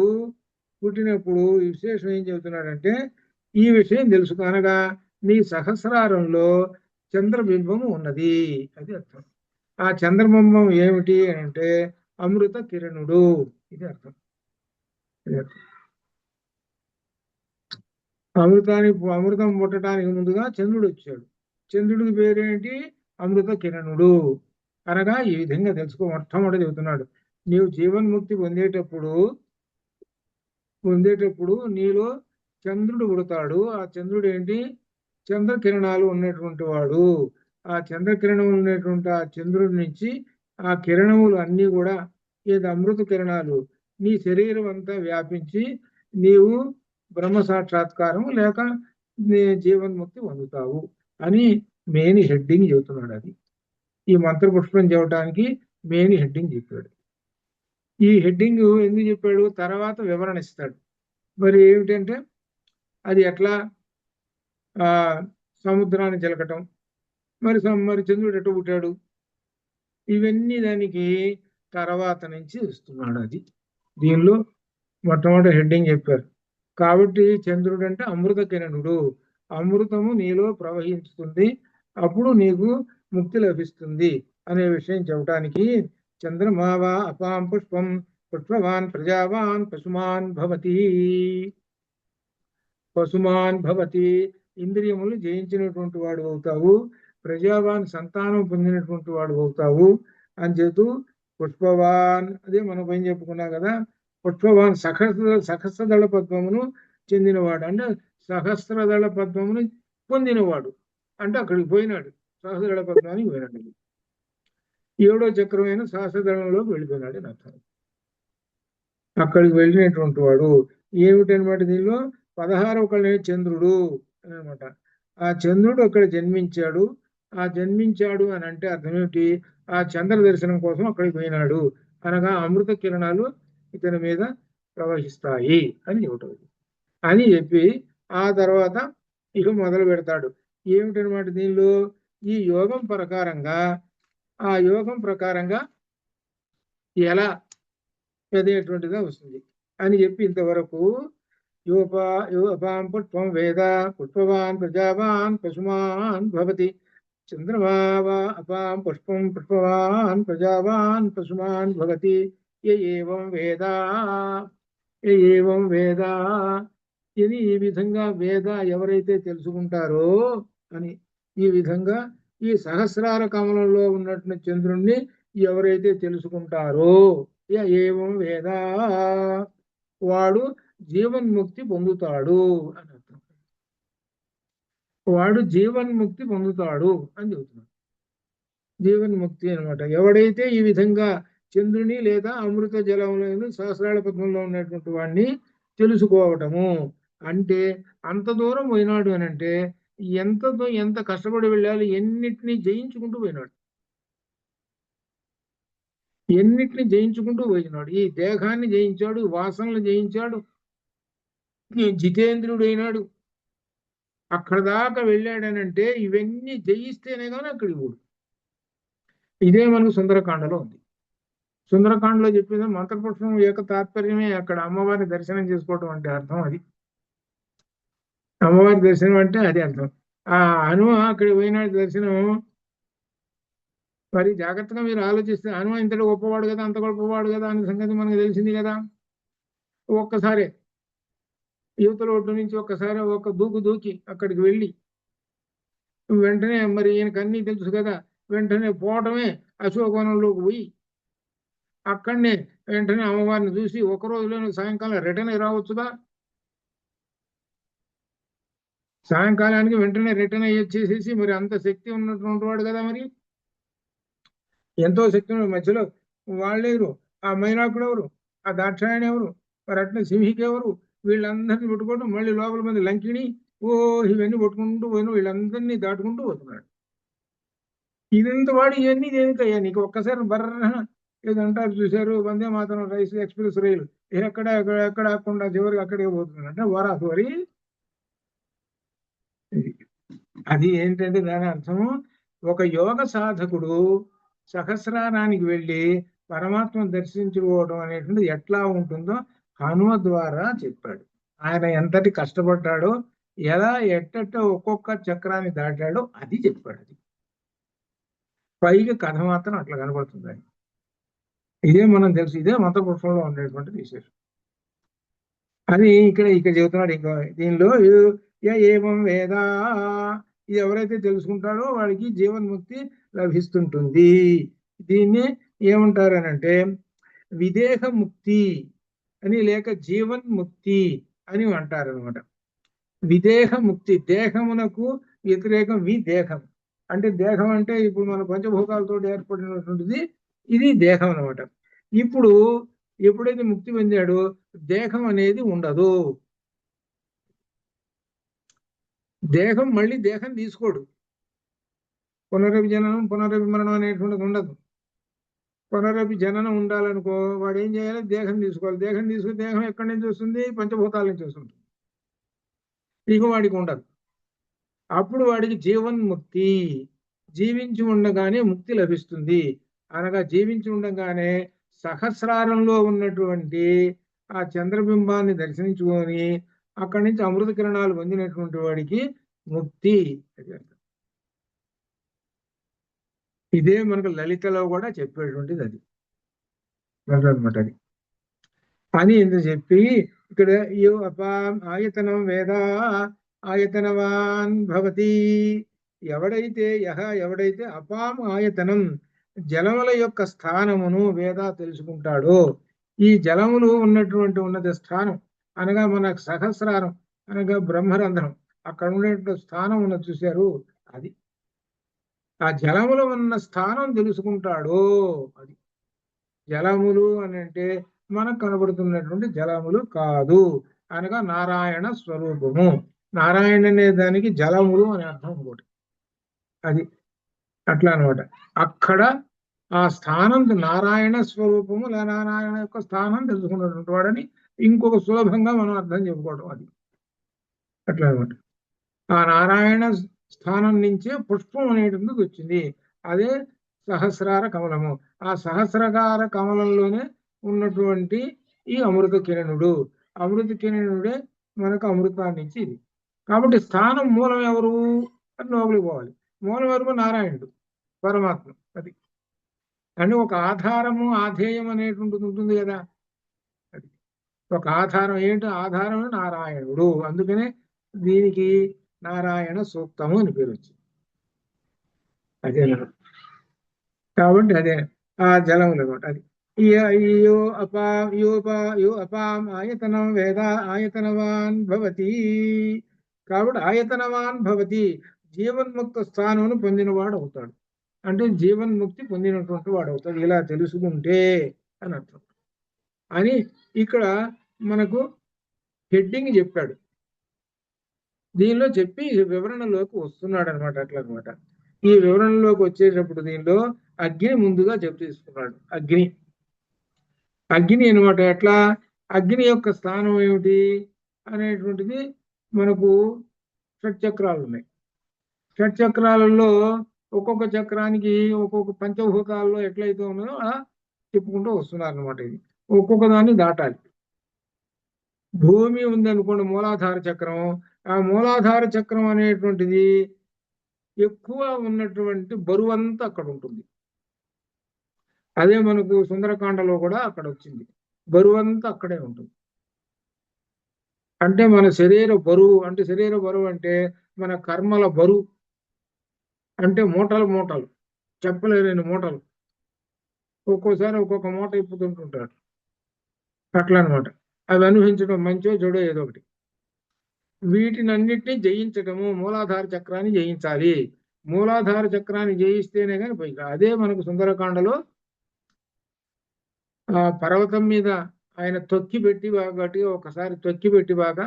Speaker 1: పుట్టినప్పుడు ఈ విశేషం ఏం చెబుతున్నాడంటే ఈ విషయం తెలుసు అనగా నీ సహస్రారంలో చంద్రబింబము ఉన్నది. అది అర్థం. ఆ చంద్రబింబం ఏమిటి అంటే అమృత కిరణుడు. ఇది అర్థం. అమృతం పుట్టడానికి ముందుగా చంద్రుడు వచ్చాడు. చంద్రుడికి పేరేంటి? అమృత కిరణుడు. అనగా ఈ విధంగా తెలుసుకో. మొట్టమొదటి చెబుతున్నాడు, నీవు జీవన్ముక్తి పొందేటప్పుడు నీలో చంద్రుడు పుడతాడు. ఆ చంద్రుడు ఏంటి? చంద్రకిరణాలు ఉన్నటువంటి వాడు. ఆ చంద్రకిరణములు ఉన్నటువంటి ఆ చంద్రుడి నుంచి ఆ కిరణములు అన్నీ కూడా ఏది అమృత కిరణాలు నీ శరీరం అంతా వ్యాపించి నీవు బ్రహ్మ సాక్షాత్కారం లేక జీవన్ముక్తి పొందుతావు అని మెయిన్ హెడ్డింగ్ చెబుతున్నాడు. అది ఈ మంత్రపుష్పం చెప్పడానికి మెయిన్ హెడ్డింగ్ చెప్పాడు. ఈ హెడ్డింగ్ ఎందుకు చెప్పాడు? తర్వాత వివరణ ఇస్తాడు. మరి ఏమిటంటే అది ఎట్లా సముద్రాన్ని చిలకటం, మరి చంద్రుడు ఎటు పుట్టాడు, ఇవన్నీ దానికి తర్వాత నుంచి ఇస్తున్నాడు. అది దీనిలో మొట్టమొదటి హెడ్డింగ్ చెప్పారు. కాబట్టి చంద్రుడు అంటే అమృత కిరణుడు. అమృతము నీలో ప్రవహించుతుంది, అప్పుడు నీకు ముక్తి లభిస్తుంది అనే విషయం చెప్పడానికి చంద్రమావా అపాం పుష్పం పుష్పవాన్ ప్రజావాన్ పశుమాన్ భవతి ఇంద్రియములు జయించినటువంటి వాడు అవుతావు, ప్రజావాన్ సంతానం పొందినటువంటి వాడు అవుతావు అని చెబుతూ పుష్పవాన్, అదే మనం పైన చెప్పుకున్నాం కదా, పుష్పవాన్ సహస్రదళ పద్మమును చెందినవాడు. అంటే సహస్రదళ పద్మమును పొందినవాడు అంటే అక్కడికి పోయినాడు, సహస్రదళ పద్మానికి పోయినాడు. 7వ చక్రమైన సహస్రదళంలోకి వెళ్ళిపోయినాడు అని అర్థం. అక్కడికి వెళ్ళినటువంటి వాడు ఏమిటనమాట? దీనిలో 16వ కళ చంద్రుడు అనమాట. ఆ చంద్రుడు అక్కడ జన్మించాడు. ఆ జన్మించాడు అని అంటే అర్థం ఏమిటి? ఆ చంద్ర దర్శనం కోసం అక్కడికి పోయినాడు అనగా అమృత కిరణాలు ఇతని మీద ప్రవహిస్తాయి అని చెబుతుంది. అని చెప్పి ఆ తర్వాత ఇక మొదలు పెడతాడు. ఏమిటనమాట దీనిలో? ఈ యోగం ప్రకారంగా ఎలా అనేటువంటిగా వస్తుంది. అని చెప్పి ఇంతవరకు యోపాం పుష్పం వేద పుష్పవాన్ ప్రజావాన్ పశుమాన్ భవతి చంద్రమా అపాం పుష్పం పుష్పవాన్ ప్రజావాన్ పశుమాన్ భవతి ఏవం వేద ఏవం వేద ఇది ఈ విధంగా వేద ఎవరైతే తెలుసుకుంటారో అని ఈ విధంగా ఈ సహస్రార కమలంలో ఉన్నటువంటి చంద్రుణ్ణి ఎవరైతే తెలుసుకుంటారో ఏవం వేద వాడు జీవన్ముక్తి పొందుతాడు అని అర్థం. వాడు జీవన్ముక్తి పొందుతాడు అని చెబుతున్నాడు. జీవన్ముక్తి అనమాట. ఎవడైతే ఈ విధంగా చంద్రుని లేదా అమృత జలంలో సహస్రాల పద్మంలో ఉన్నటువంటి వాడిని తెలుసుకోవటము అంటే అంత దూరం పోయినాడు అని అంటే ఎంత కష్టపడి వెళ్ళాలి, ఎన్నిటిని జయించుకుంటూ పోయినాడు. ఎన్నిటిని జయించుకుంటూ పోయినాడు. ఈ దేహాన్ని జయించాడు, వాసనలు జయించాడు, జితేంద్రుడు అయినాడు. అక్కడ దాకా వెళ్ళాడనంటే ఇవన్నీ జయిస్తేనే కానీ అక్కడికి పోడు. ఇదే మనకు సుందరకాండలో ఉంది. సుందరకాండలో చెప్పేది మంత్రపుష్పం యొక్క తాత్పర్యమే అక్కడ అమ్మవారిని దర్శనం చేసుకోవటం అంటే అర్థం అది. అమ్మవారి దర్శనం అంటే అది అర్థం. ఆ హనుమ అక్కడికి పోయినాడు దర్శనం. మరి జాగ్రత్తగా మీరు ఆలోచిస్తే హనుమ ఇంతటి గొప్పవాడు కదా, అంత గొప్పవాడు కదా అనే సంగతి మనకు తెలిసింది కదా. ఒక్కసారి యువతల ఒడ్డు నుంచి ఒక్కసారి ఒక దూకి అక్కడికి వెళ్ళి వెంటనే మరి ఈయనకు అన్నీ తెలుసు కదా, వెంటనే పోవటమే అశోకవనంలోకి పోయి అక్కడనే వెంటనే అమ్మవారిని చూసి ఒక రోజులోనే సాయంకాలం రిటర్న్ రావచ్చుగా. సాయంకాలానికి వెంటనే రిటర్న్ అయ్యేసేసి మరి అంత శక్తి ఉన్నటువంటి వాడు కదా, మరి ఎంతో శక్తి మధ్యలో వాళ్ళెవరు, ఆ మైనాకుడు ఎవరు, ఆ దాక్షాయణి ఎవరు, మరి అట్లా సింహికి ఎవరు, వీళ్ళందరినీ పెట్టుకోవడం మళ్ళీ లోపల మంది లంకిణి ఇవన్నీ పట్టుకుంటూ పోయిన వీళ్ళందరినీ దాటుకుంటూ పోతున్నాడు. ఇదంత వాడు ఇవన్నీ దేనికయ్యా నీకు? ఒక్కసారి బర్ర ఏదంటారు చూశారు, వందే మాతరం రైస్ ఎక్స్ప్రెస్ రైలు ఎక్కడ ఆకుండా చివరికి అక్కడికి పోతున్నాడు అంటే వరాసు వరి. అది ఏంటంటే దాని అర్థము, ఒక యోగ సాధకుడు సహస్రారానికి వెళ్ళి పరమాత్మను దర్శించుకోవడం అనేటువంటిది ఎట్లా ఉంటుందో హనుమ ద్వారా చెప్పాడు. ఆయన ఎంతటి కష్టపడ్డాడో, ఎలా ఎట్టట ఒక్కొక్క చక్రాన్ని దాటాడో అది చెప్పాడు. అది పైగా కథ మాత్రం అట్లా కనబడుతుంది. ఇదే మనం తెలుసు, ఇదే మంత్రపుష్పంలో ఉండేటువంటి విశేషం. అది ఇక్కడ చెబుతున్నాడు. ఇంకా దీనిలో ఏవం వేద, ఇది ఎవరైతే తెలుసుకుంటారో వాడికి జీవన్ముక్తి లభిస్తుంటుంది. దీన్ని ఏమంటారు అనంటే విదేహ ముక్తి అని లేక జీవన్ముక్తి అని అంటారు అనమాట. విదేహ ముక్తి, దేహమునకు వ్యతిరేకం విదేహం అంటే దేహం అంటే ఇప్పుడు మన పంచభూతాలతో ఏర్పడినటువంటిది ఇది దేహం అనమాట. ఇప్పుడు ఎప్పుడైతే ముక్తి పొందాడో దేహం అనేది ఉండదు. దేహం మళ్ళీ దేహం తీసుకోడు. పునరపి జననం పునరపి మరణం అనేటువంటిది ఉండదు. పునరపి జననం ఉండాలనుకో వాడు ఏం చేయాలి? దేహం తీసుకోవాలి. దేహం తీసుకుని దేహం ఎక్కడి నుంచి వస్తుంది? పంచభూతాల నుంచి వస్తుంది. ఇక వాడికి ఉండదు. అప్పుడు వాడికి జీవన్ముక్తి, జీవించి ఉండగానే ముక్తి లభిస్తుంది. అనగా జీవించి ఉండగానే సహస్రారంలో ఉన్నటువంటి ఆ చంద్రబింబాన్ని దర్శించుకొని అక్కడి నుంచి అమృత కిరణాలు పొందినటువంటి వాడికి ముక్తి. ఇదే మనకు లలితలో కూడా చెప్పేటువంటిది అది అనమాట. అది అని ఎందుకు చెప్పి ఇక్కడ ఆయతనం వేద ఆయతనవాన్ భవతి. ఎవడైతే అపాం ఆయతనం జలముల యొక్క స్థానమును వేద తెలుసుకుంటాడో, ఈ జలములు ఉన్నది స్థానం అనగా మన సహస్రారం అనగా బ్రహ్మరంధ్రం, అక్కడ ఉండేటువంటి స్థానం ఉన్నది చూశారు, అది ఆ జలములు ఉన్న స్థానం తెలుసుకుంటాడో. అది జలములు అని అంటే మనకు కనబడుతున్నటువంటి జలములు కాదు, అనగా నారాయణ స్వరూపము. నారాయణ అనే దానికి జలములు అని అర్థం ఇంకోటి. అది అట్లా అనమాట. అక్కడ ఆ స్థానం నారాయణ స్వరూపము, నారాయణ యొక్క స్థానం తెలుసుకున్నటువంటి వాడని ఇంకొక సులభంగా మనం అర్థం చెప్పుకోవడం. అది అట్లా అనమాట. ఆ నారాయణ స్థానం నుంచే పుష్పం అనేటువంటిది వచ్చింది. అదే సహస్రార కమలము. ఆ సహస్రకార కమలంలోనే ఉన్నటువంటి ఈ అమృత కిరణుడు. అమృత కిరణుడే మనకు అమృతాన్ని ఇచ్చేది. కాబట్టి స్థానం మూలం ఎవరు అని లోపలికి పోవాలి. మూలం ఎవరు? నారాయణుడు, పరమాత్మ. అది అంటే ఒక ఆధారము ఆధేయం అనేటువంటిది ఉంటుంది కదా. అది ఒక ఆధారం. ఏంటి ఆధారం? నారాయణుడు. అందుకనే దీనికి నారాయణ సూక్తము అని పేరు వచ్చింది. అదే కాబట్టి అదే ఆ జలములు అనమాట. అది యో అపాం ఆయతనం వేద ఆయతనవాన్ భవతి. కాబట్టి ఆయతనవాన్ భవతి, జీవన్ముక్త స్థానమును పొందినవాడు అవుతాడు. అంటే జీవన్ముక్తి పొందినటువంటి వాడు అవుతాడు ఇలా తెలుసుకుంటే అని అర్థం. అని ఇక్కడ మనకు హెడ్డింగ్ చెప్పాడు. దీనిలో చెప్పి వివరణలోకి వస్తున్నాడు అనమాట. అట్లా అనమాట. ఈ వివరణలోకి వచ్చేటప్పుడు దీనిలో అగ్ని ముందుగా తీసుకున్నాడు. అగ్ని అనమాట. ఎట్లా అగ్ని యొక్క స్థానం ఏమిటి అనేటువంటిది మనకు షట్చక్రాలు ఉన్నాయి. షట్చక్రాలలో ఒక్కొక్క చక్రానికి ఒక్కొక్క పంచభూతాల్లో ఎట్లయితే ఉన్నాయో అలా చెప్పుకుంటూ వస్తున్నారు అనమాట. ఇది ఒక్కొక్క దాన్ని దాటాలి. భూమి ఉందనుకోండి, మూలాధార చక్రం. ఆ మూలాధార చక్రం అనేటువంటిది ఎక్కువ ఉన్నటువంటి బరువంతా అక్కడ ఉంటుంది. అదే మనకు సుందరకాండలో కూడా అక్కడ వచ్చింది. బరువంతా అక్కడే ఉంటుంది. అంటే మన శరీర బరువు అంటే మన కర్మల బరువు. అంటే మూటలు మూటలు, చెప్పలేని మూటలు. ఒక్కోసారి ఒక్కొక్క మూట ఇప్పుతుంటుంటాడు. అట్లా అనమాట. అవి అనుభవించడం మంచో చెడో ఏదో ఒకటి. వీటినన్నిటినీ జయించటము, మూలాధార చక్రాన్ని జయించాలి. మూలాధార చక్రాన్ని జయిస్తేనే కానీ పైకి. అదే మనకు సుందరకాండలో ఆ పర్వతం మీద ఆయన తొక్కి పెట్టి బాగా గట్టిగా ఒకసారి తొక్కి పెట్టి బాగా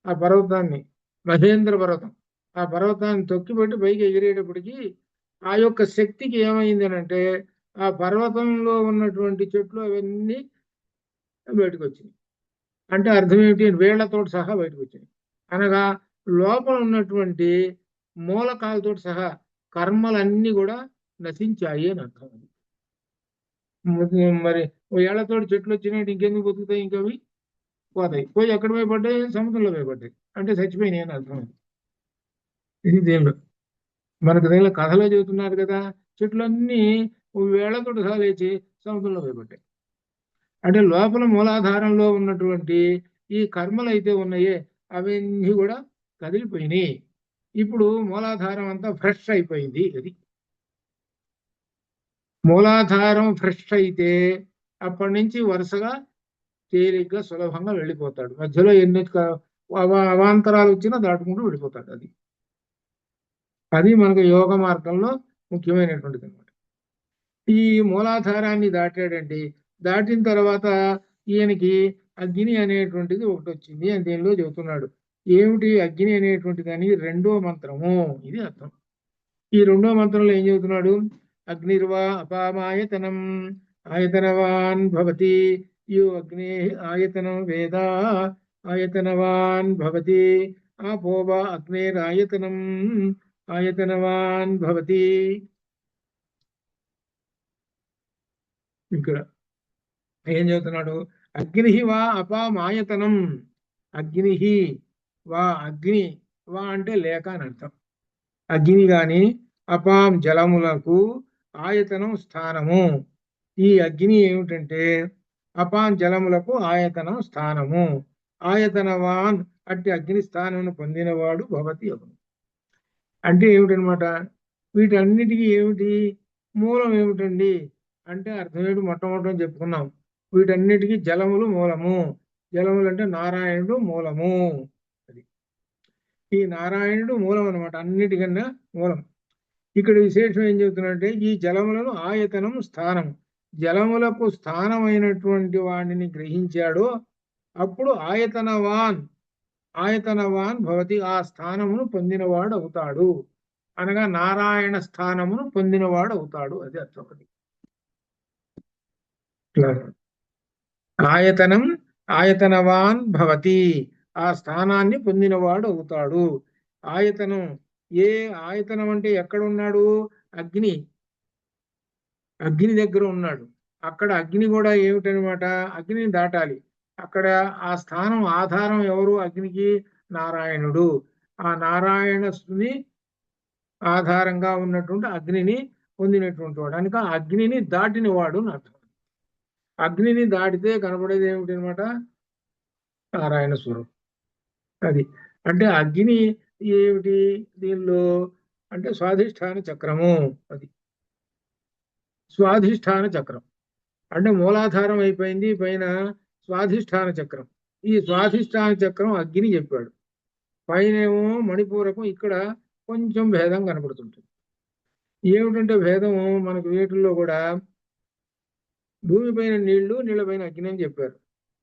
Speaker 1: ఆ పర్వతాన్ని, మహేంద్ర పర్వతం, ఆ పర్వతాన్ని తొక్కి పెట్టి పైకి ఎగిరేటప్పటికి ఆ యొక్క శక్తికి ఏమైంది అంటే ఆ పర్వతంలో ఉన్నటువంటి చెట్లు అవన్నీ బయటకు వచ్చినాయి. అంటే అర్థం ఏమిటి? వేళ్లతో సహా బయటకు వచ్చినాయి. అనగా లోపల ఉన్నటువంటి మూలకాలతో సహా కర్మలన్నీ కూడా నశించాయి అని అర్థం. మరి ఏళ్లతోటి చెట్లు వచ్చినాయి, ఇంకెందుకు బతుకుతాయి? ఇంకా అవి పోతాయి. పోయి ఎక్కడ పోయి పడ్డాయి? సముద్రంలో పోయి పడ్డాయి. అంటే చచ్చిపోయినాయి అని అర్థం. ఇది దేవుడు మనకు దేవుళ్ళ కథలో చెబుతున్నారు కదా. చెట్లన్నీ వేళ్లతోటి సహా లేచి సముద్రంలో పోయి పడ్డాయి. అంటే లోపల మూలాధారంలో ఉన్నటువంటి ఈ కర్మలు అయితే ఉన్నాయే అవన్నీ కూడా కదిలిపోయినాయి. ఇప్పుడు మూలాధారం అంతా ఫ్రెష్ అయిపోయింది. అది మూలాధారం ఫ్రెష్ అయితే అప్పటి నుంచి వరుసగా తేలిగ్గా సులభంగా వెళ్ళిపోతాడు. మధ్యలో ఎన్ని అవాంతరాలు వచ్చినా దాటుకుంటూ వెళ్ళిపోతాడు. అది మనకు యోగ మార్గంలో ముఖ్యమైనటువంటిది అనమాట. ఈ మూలాధారాన్ని దాటాడండి. దాటిన తర్వాత ఈయనకి అగ్ని అనేటువంటిది ఒకటి వచ్చింది అని దీనిలో చెబుతున్నాడు. ఏమిటి అగ్ని అనేటువంటిది అని రెండో మంత్రము. ఇది అర్థం. ఈ రెండో మంత్రంలో ఏం చెబుతున్నాడు? అగ్నిర్వా అపామాయతనం ఆయతనవాన్ భవతి. యో అగ్నే ఆయతనం వేద ఆయతనవాన్ భవతి. ఆపోవా అగ్నేరాయతనం ఆయతనవాన్ భవతి. ఇక్కడ ఏం చెబుతున్నాడు? అగ్ని వా అపామాయతనం. అగ్ని వా, అగ్ని వా అంటే లేక అని అర్థం. అగ్ని గాని అపాం జలములకు, ఆయతనం స్థానము. ఈ అగ్ని ఏమిటంటే అపాం జలములకు ఆయతనం స్థానము. ఆయతనవాన్ అట్టి అగ్ని స్థానమును పొందినవాడు భవతి అగును. అంటే ఏమిటనమాట? వీటన్నిటికీ ఏమిటి మూలం ఏమిటండి అంటే అర్థం ఏమిటి? మొట్టమొదటి చెప్పుకున్నాం. వీటన్నిటికీ జలములు మూలము. జలములు అంటే నారాయణుడు మూలము. అది ఈ నారాయణుడు మూలం అనమాట, అన్నిటికన్నా మూలం. ఇక్కడ విశేషం ఏం చెబుతున్నాడంటే ఈ జలములను ఆయతనం స్థానం, జలములకు స్థానమైనటువంటి వాడిని గ్రహించాడో అప్పుడు ఆయతనవాన్ భవతి, ఆ స్థానమును పొందినవాడు అవుతాడు. అనగా నారాయణ స్థానమును పొందినవాడు అవుతాడు. అది అర్థం. ఒకటి ఆయతనం ఆయతనవాన్ భవతి, ఆ స్థానాన్ని పొందినవాడు అవుతాడు. ఆయతనం, ఏ ఆయతనం అంటే ఎక్కడున్నాడు? అగ్ని దగ్గర ఉన్నాడు. అక్కడ అగ్ని కూడా ఏమిటనమాట? అగ్నిని దాటాలి. అక్కడ ఆ స్థానం ఆధారం ఎవరు? అగ్నికి నారాయణుడు. ఆ నారాయణుని ఆధారంగా ఉన్నటువంటి అగ్నిని పొందినటువంటి వాడు కనుక అగ్నిని దాటిన వాడు అని అర్థం. అగ్నిని దాటితే కనబడేది ఏమిటి అనమాట? నారాయణ స్వరూపం. అది అంటే అగ్ని ఏమిటి దీనిలో అంటే స్వాధిష్టాన చక్రము. అది స్వాధిష్టాన చక్రం అంటే మూలాధారం అయిపోయింది, పైన స్వాధిష్టాన చక్రం. ఈ స్వాధిష్టాన చక్రం అగ్ని చెప్పాడు, పైనేమో మణిపూరకం. ఇక్కడ కొంచెం భేదం కనపడుతుంటుంది. ఏమిటంటే భేదము మనకు వీటిల్లో కూడా భూమిపైన నీళ్లు, నీళ్లపైన అగ్ని అని చెప్పారు.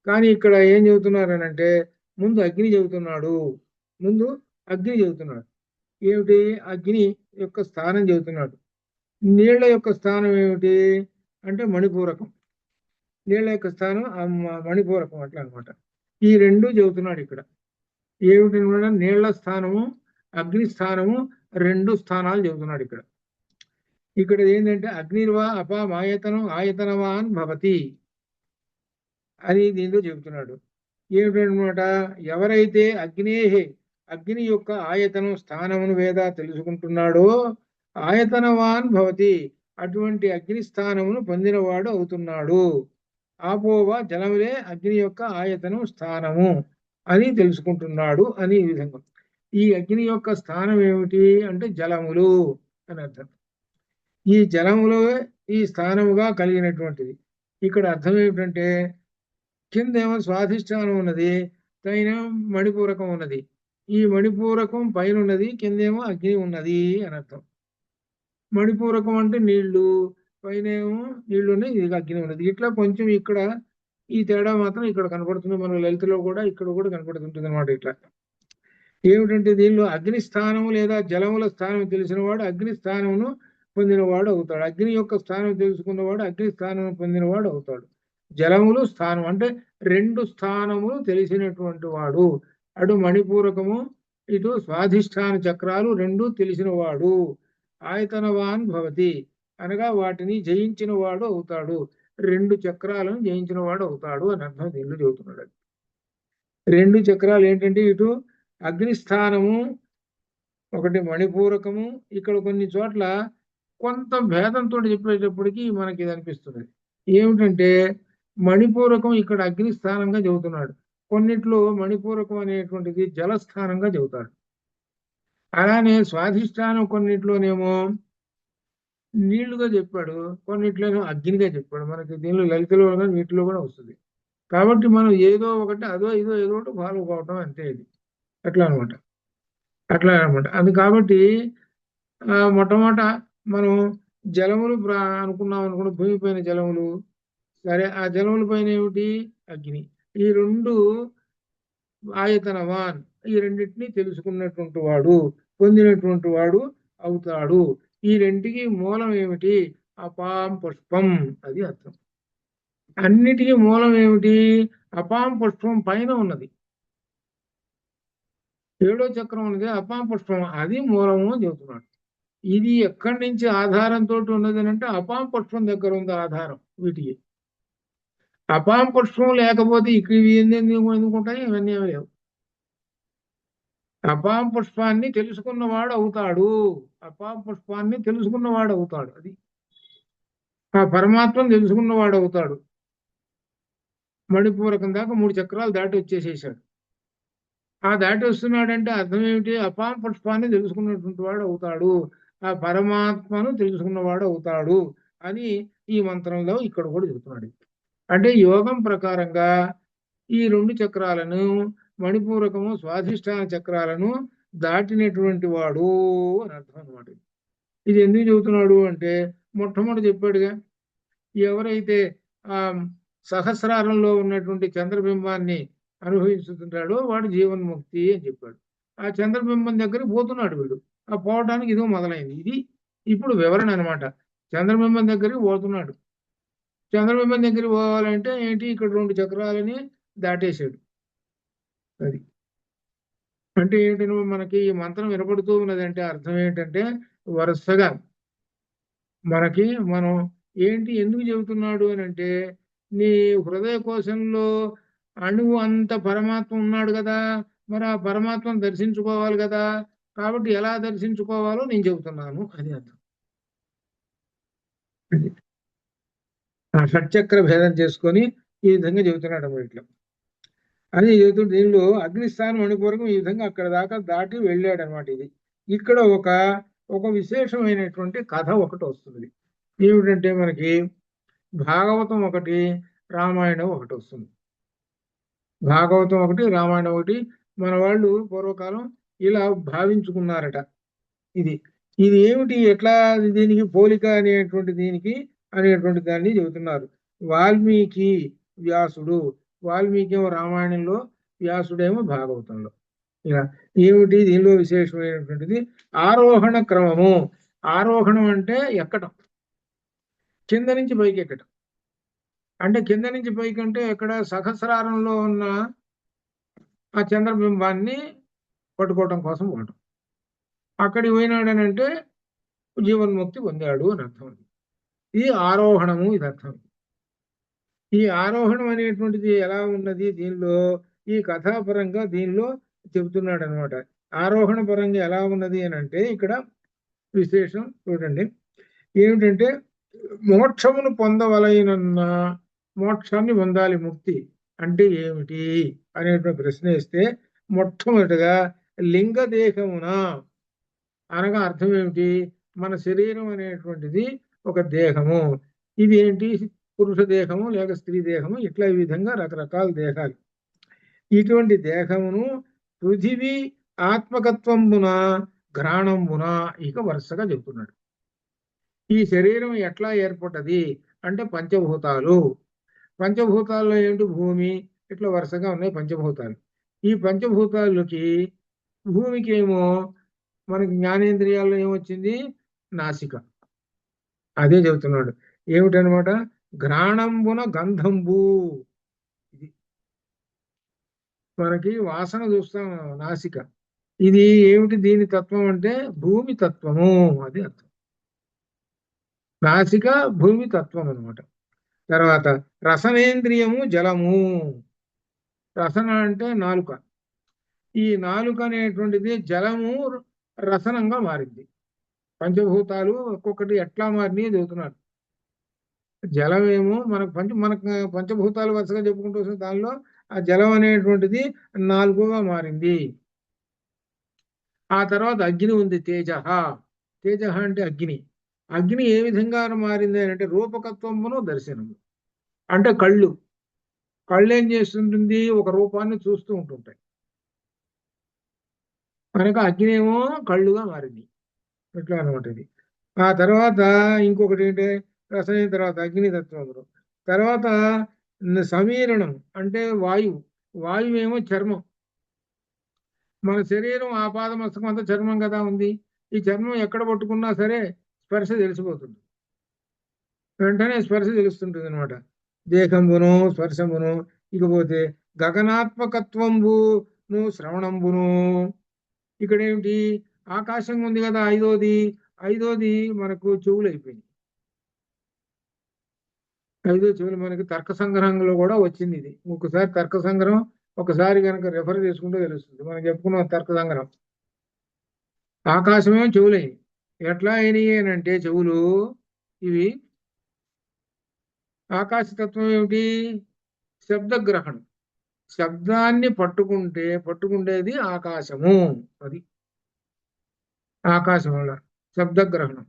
Speaker 1: కానీ ఇక్కడ ఏం చెబుతున్నారనంటే ముందు అగ్ని చెబుతున్నాడు. ముందు అగ్ని చెబుతున్నాడు. ఏమిటి? అగ్ని యొక్క స్థానం చెబుతున్నాడు. నీళ్ల యొక్క స్థానం ఏమిటి అంటే మణిపూరకం. నీళ్ల యొక్క స్థానం మణిపూరకం అట్లా అనమాట. ఈ రెండు చెబుతున్నాడు ఇక్కడ. ఏమిటి? నీళ్ల స్థానము, అగ్ని స్థానము, రెండు స్థానాలు చెబుతున్నాడు ఇక్కడ. ఇక్కడ ఏంటంటే అగ్నిర్వా అపామాయతనం ఆయతనవాన్ భవతి అని దీంతో చెబుతున్నాడు. ఏమిటనమాట? ఎవరైతే అగ్ని యొక్క ఆయతనం స్థానమును వేద తెలుసుకుంటున్నాడో ఆయతనవాన్ భవతి, అటువంటి అగ్ని స్థానమును పొందినవాడు అవుతున్నాడు. ఆపోవ జలములే అగ్ని యొక్క ఆయతనం స్థానము అని తెలుసుకుంటున్నాడు అని ఈ విధంగా. ఈ అగ్ని యొక్క స్థానం ఏమిటి అంటే జలములు అని అర్థం. ఈ జలములో ఈ స్థానముగా కలిగినటువంటిది. ఇక్కడ అర్థం ఏమిటంటే కిందేమో స్వాధిష్టానం ఉన్నది, పైన మణిపూరకం ఉన్నది. ఈ మణిపూరకం పైన ఉన్నది, కిందేమో అగ్ని ఉన్నది అని అర్థం. మణిపూరకం అంటే నీళ్లు, పైన ఏమో నీళ్లు ఉన్నాయి, ఇది అగ్ని ఉన్నది. ఇట్లా కొంచెం ఇక్కడ ఈ తేడా మాత్రం ఇక్కడ కనపడుతుంది. మన లలితలో కూడా ఇక్కడ కూడా కనపడుతుంటుంది అనమాట. ఇట్లా ఏమిటంటే దీనిలో అగ్ని స్థానము లేదా జలముల స్థానం తెలిసిన వాడు అగ్ని స్థానమును పొందినవాడు అవుతాడు. అగ్ని యొక్క స్థానం తెలుసుకున్నవాడు అగ్ని స్థానం పొందినవాడు అవుతాడు. జలములు స్థానం అంటే రెండు స్థానములు తెలిసినటువంటి వాడు. అటు మణిపూరకము, ఇటు స్వాధిష్టాన చక్రాలు రెండు తెలిసిన వాడు. ఆయతనవాన్ భవతి అనగా వాటిని జయించిన వాడు అవుతాడు. రెండు చక్రాలను జయించిన వాడు అవుతాడు అని అర్థం దీనిలో చెబుతున్నాడు. రెండు చక్రాలు ఏంటంటే ఇటు అగ్నిస్థానము, ఒకటి మణిపూరకము. ఇక్కడ కొన్ని చోట్ల కొంత భేదంతో చెప్పేటప్పటికి మనకి ఇది అనిపిస్తుంది. ఏమిటంటే మణిపూరకం ఇక్కడ అగ్నిస్థానంగా చెబుతున్నాడు, కొన్నిట్లో మణిపూరకం అనేటువంటిది జలస్థానంగా చెబుతాడు. అలానే స్వాధిష్టానం కొన్నిట్లోనేమో నీళ్లుగా చెప్పాడు, కొన్నిట్లోనేమో అగ్నిగా చెప్పాడు. మనకి దీనిలో లలితలో కానీ వీటిలో కూడా వస్తుంది. కాబట్టి మనం ఏదో ఒకటి ఏదో ఒకటి ఫాలో కావటం అంతే. ఇది అట్లా అనమాట. అది కాబట్టి మొట్టమొదట మనం జలములు అనుకున్నాం అనుకోండి, భూమిపైన జలములు. సరే, ఆ జలముల పైన ఏమిటి? అగ్ని. ఈ రెండు ఆయతనవాన్, ఈ రెండింటినీ తెలుసుకున్నటువంటి వాడు, పొందినటువంటి వాడు అవుతాడు. ఈ రెంటికి మూలం ఏమిటి? అపాం పుష్పం. అది అర్థం. అన్నిటికీ మూలం ఏమిటి? అపాం పుష్పం పైన ఉన్నది, ఏడో చక్రం ఉన్నది, అపాం పుష్పం, అది మూలము అని చెబుతున్నాడు. ఇది ఎక్కడి నుంచి ఆధారంతో ఉన్నది అంటే అపాం పుష్పం దగ్గర ఉంది ఆధారం. వీటికి అపాం పుష్పం లేకపోతే ఇవి ఎందుకుంటాయి? ఇవన్నీ ఏమి లేవు. అపాం పుష్పాన్ని తెలుసుకున్నవాడు అవుతాడు. అపాం పుష్పాన్ని తెలుసుకున్నవాడు అవుతాడు. అది ఆ పరమాత్మను తెలుసుకున్నవాడు అవుతాడు. మణిపూరకం దాకా 3 చక్రాలు దాటి వచ్చేసేసాడు. ఆ దాటి వస్తున్నాడంటే అర్థం ఏమిటి? అపాం పుష్పాన్ని తెలుసుకున్నటువంటి వాడు అవుతాడు, ఆ పరమాత్మను తెలుసుకున్నవాడు అవుతాడు అని ఈ మంత్రంలో ఇక్కడ కూడా చెబుతున్నాడు. అంటే యోగం ప్రకారంగా ఈ 2 చక్రాలను, మణిపూరకము స్వాధిష్టాన చక్రాలను దాటినటువంటి వాడు అని అర్థం అనమాట. ఇది ఎందుకు చెబుతున్నాడు అంటే మొట్టమొదటి చెప్పాడుగా, ఎవరైతే ఆ సహస్రారంలో ఉన్నటువంటి చంద్రబింబాన్ని అనుభవిస్తుంటాడో వాడు జీవన్ముక్తి అని చెప్పాడు. ఆ చంద్రబింబం దగ్గరికి పోతున్నాడు వీడు. ఆ పోవడానికి ఇదో మొదలైంది. ఇది ఇప్పుడు వివరణ అనమాట. చంద్రబింబం దగ్గరికి పోతున్నాడు. చంద్రబింబం దగ్గరికి పోవాలంటే ఏంటి? ఇక్కడ 2 చక్రాలని దాటేశాడు. అది అంటే ఏంటి? మనకి ఈ మంత్రం వినపడుతూ ఉన్నదంటే అర్థం ఏంటంటే వరుసగా మనకి మనం ఏంటి ఎందుకు చెబుతున్నాడు అని అంటే నీ హృదయ కోశంలో అణువు అంత పరమాత్మ ఉన్నాడు కదా, మరి ఆ పరమాత్మను దర్శించుకోవాలి కదా, కాబట్టి ఎలా దర్శించుకోవాలో నేను చెబుతున్నాను అని అర్థం. ఆ షట్చక్ర భేదం చేసుకొని ఈ విధంగా చెబుతున్నాడు అన్నమాట ఇట్లా. అని చెబుతుంటే దీనిలో అగ్నిస్థానం అణుపూర్వకం ఈ విధంగా అక్కడ దాకా దాటి వెళ్ళాడు అనమాట. ఇది ఇక్కడ ఒక విశేషమైనటువంటి కథ ఒకటి వస్తుంది. ఏమిటంటే మనకి భాగవతం ఒకటి, రామాయణం ఒకటి వస్తుంది. భాగవతం ఒకటి, రామాయణం ఒకటి. మన వాళ్ళు పూర్వకాలం ఇలా భావించుకున్నారట. ఇది ఇది ఏమిటి, ఎట్లా దీనికి పోలిక అనేటువంటి దాన్ని చెబుతున్నారు. వాల్మీకి వ్యాసుడు, వాల్మీకి ఏమో రామాయణంలో, వ్యాసుడేమో భాగవతంలో. ఇక ఏమిటి దీనిలో విశేషమైనటువంటిది, ఆరోహణ క్రమము. ఆరోహణం అంటే ఎక్కటం, కింద నుంచి పైకి ఎక్కటం. అంటే కింద నుంచి పైకి అంటే ఎక్కడ సహస్రారంలో ఉన్న ఆ చంద్రబింబాన్ని పట్టుకోవటం కోసం పోవటం. అక్కడికి పోయినాడనంటే జీవన్ముక్తి పొందాడు అని అర్థం. ఇది ఆరోహణము, ఇది అర్థం. ఈ ఆరోహణం అనేటువంటిది ఎలా ఉన్నది దీనిలో, ఈ కథాపరంగా దీనిలో చెబుతున్నాడు అనమాట. ఆరోహణ పరంగా ఎలా ఉన్నది అని అంటే ఇక్కడ విశేషం చూడండి. ఏమిటంటే మోక్షమును పొందవలైనన్న, మోక్షాన్ని పొందాలి, ముక్తి అంటే ఏమిటి అనేటువంటి ప్రశ్న వేస్తే మొట్టమొదటిగా లింగదేహమున అనగా అర్థం ఏమిటి, మన శరీరం అనేటువంటిది ఒక దేహము. ఇది ఏంటి, పురుష దేహము లేక స్త్రీ దేహము, ఇట్లా ఈ విధంగా రకరకాల దేహాలు. ఇటువంటి దేహమును పృథివీ ఆత్మకత్వంబున ఘ్రాణంబున ఇక వరుసగా చెబుతున్నాడు. ఈ శరీరం ఎట్లా ఏర్పడ్డది అంటే పంచభూతాలు. పంచభూతాల్లో ఏంటి, భూమి, ఇట్లా వరుసగా ఉన్నాయి పంచభూతాలు. ఈ పంచభూతాలకి భూమికి ఏమో మనకి జ్ఞానేంద్రియాల్లో ఏమొచ్చింది, నాసిక. అదే చెబుతున్నాడు. ఏమిటనమాట, ఘ్రాణంబున గంధంబు. ఇది మనకి వాసన చూస్తాం, నాసిక. ఇది ఏమిటి, దీని తత్వం అంటే భూమి తత్వము, అది అర్థం. నాసిక భూమి తత్వం అనమాట. తర్వాత రసనేంద్రియము జలము. రసన అంటే నాలుక. ఈ నాలుక అనేటువంటిది జలము రసనంగా మారింది. పంచభూతాలు ఒక్కొక్కటి ఎట్లా మారినాయి చదువుతున్నారు. జలమేమో మనకు పంచభూతాలు వరుసగా చెప్పుకుంటూ వస్తుంది. దానిలో ఆ జలం అనేటువంటిది నాలుగుగా మారింది. ఆ తర్వాత అగ్ని ఉంది, తేజ. తేజ అంటే అగ్ని. అగ్ని ఏ విధంగా మారింది అంటే రూపకత్వమును దర్శనము. అంటే కళ్ళు ఏం చేస్తుంటుంది, ఒక రూపాన్ని చూస్తూ ఉంటుంటాయి. కనుక అగ్ని ఏమో కళ్ళుగా మారింది, ఇట్లా అనమాట ఇది. ఆ తర్వాత ఇంకొకటి ఏంటంటే రసమైన తర్వాత అగ్నితత్వములు. తర్వాత సమీరణం అంటే వాయువు ఏమో చర్మం. మన శరీరం ఆపాదమస్తకం అంతా చర్మం కదా ఉంది. ఈ చర్మం ఎక్కడ పట్టుకున్నా సరే స్పర్శ తెలిసిపోతుంది, వెంటనే స్పర్శ తెలుస్తుంటుంది అనమాట, దేహంబును స్పర్శంబును. ఇకపోతే గగనాత్మకత్వంబును శ్రవణంబును. ఇక్కడ ఏమిటి, ఆకాశం ఉంది కదా ఐదోది మనకు చెవులు అయిపోయింది. ఐదో చెవులు మనకి తర్క సంగ్రహంలో కూడా వచ్చింది. ఇది ఒకసారి తర్క సంగ్రహం ఒకసారి కనుక రెఫర్ చేసుకుంటే తెలుస్తుంది. మనం చెప్పుకున్న తర్క సంగ్రహం. ఆకాశమేమో చెవులయ్యి. ఎట్లా అయినాయి అని అంటే చెవులు ఇవి, ఆకాశతత్వం ఏమిటి, శబ్దగ్రహణం. శబ్దాన్ని పట్టుకుండేది ఆకాశము. అది ఆకాశం వల్ల శబ్దగ్రహణం.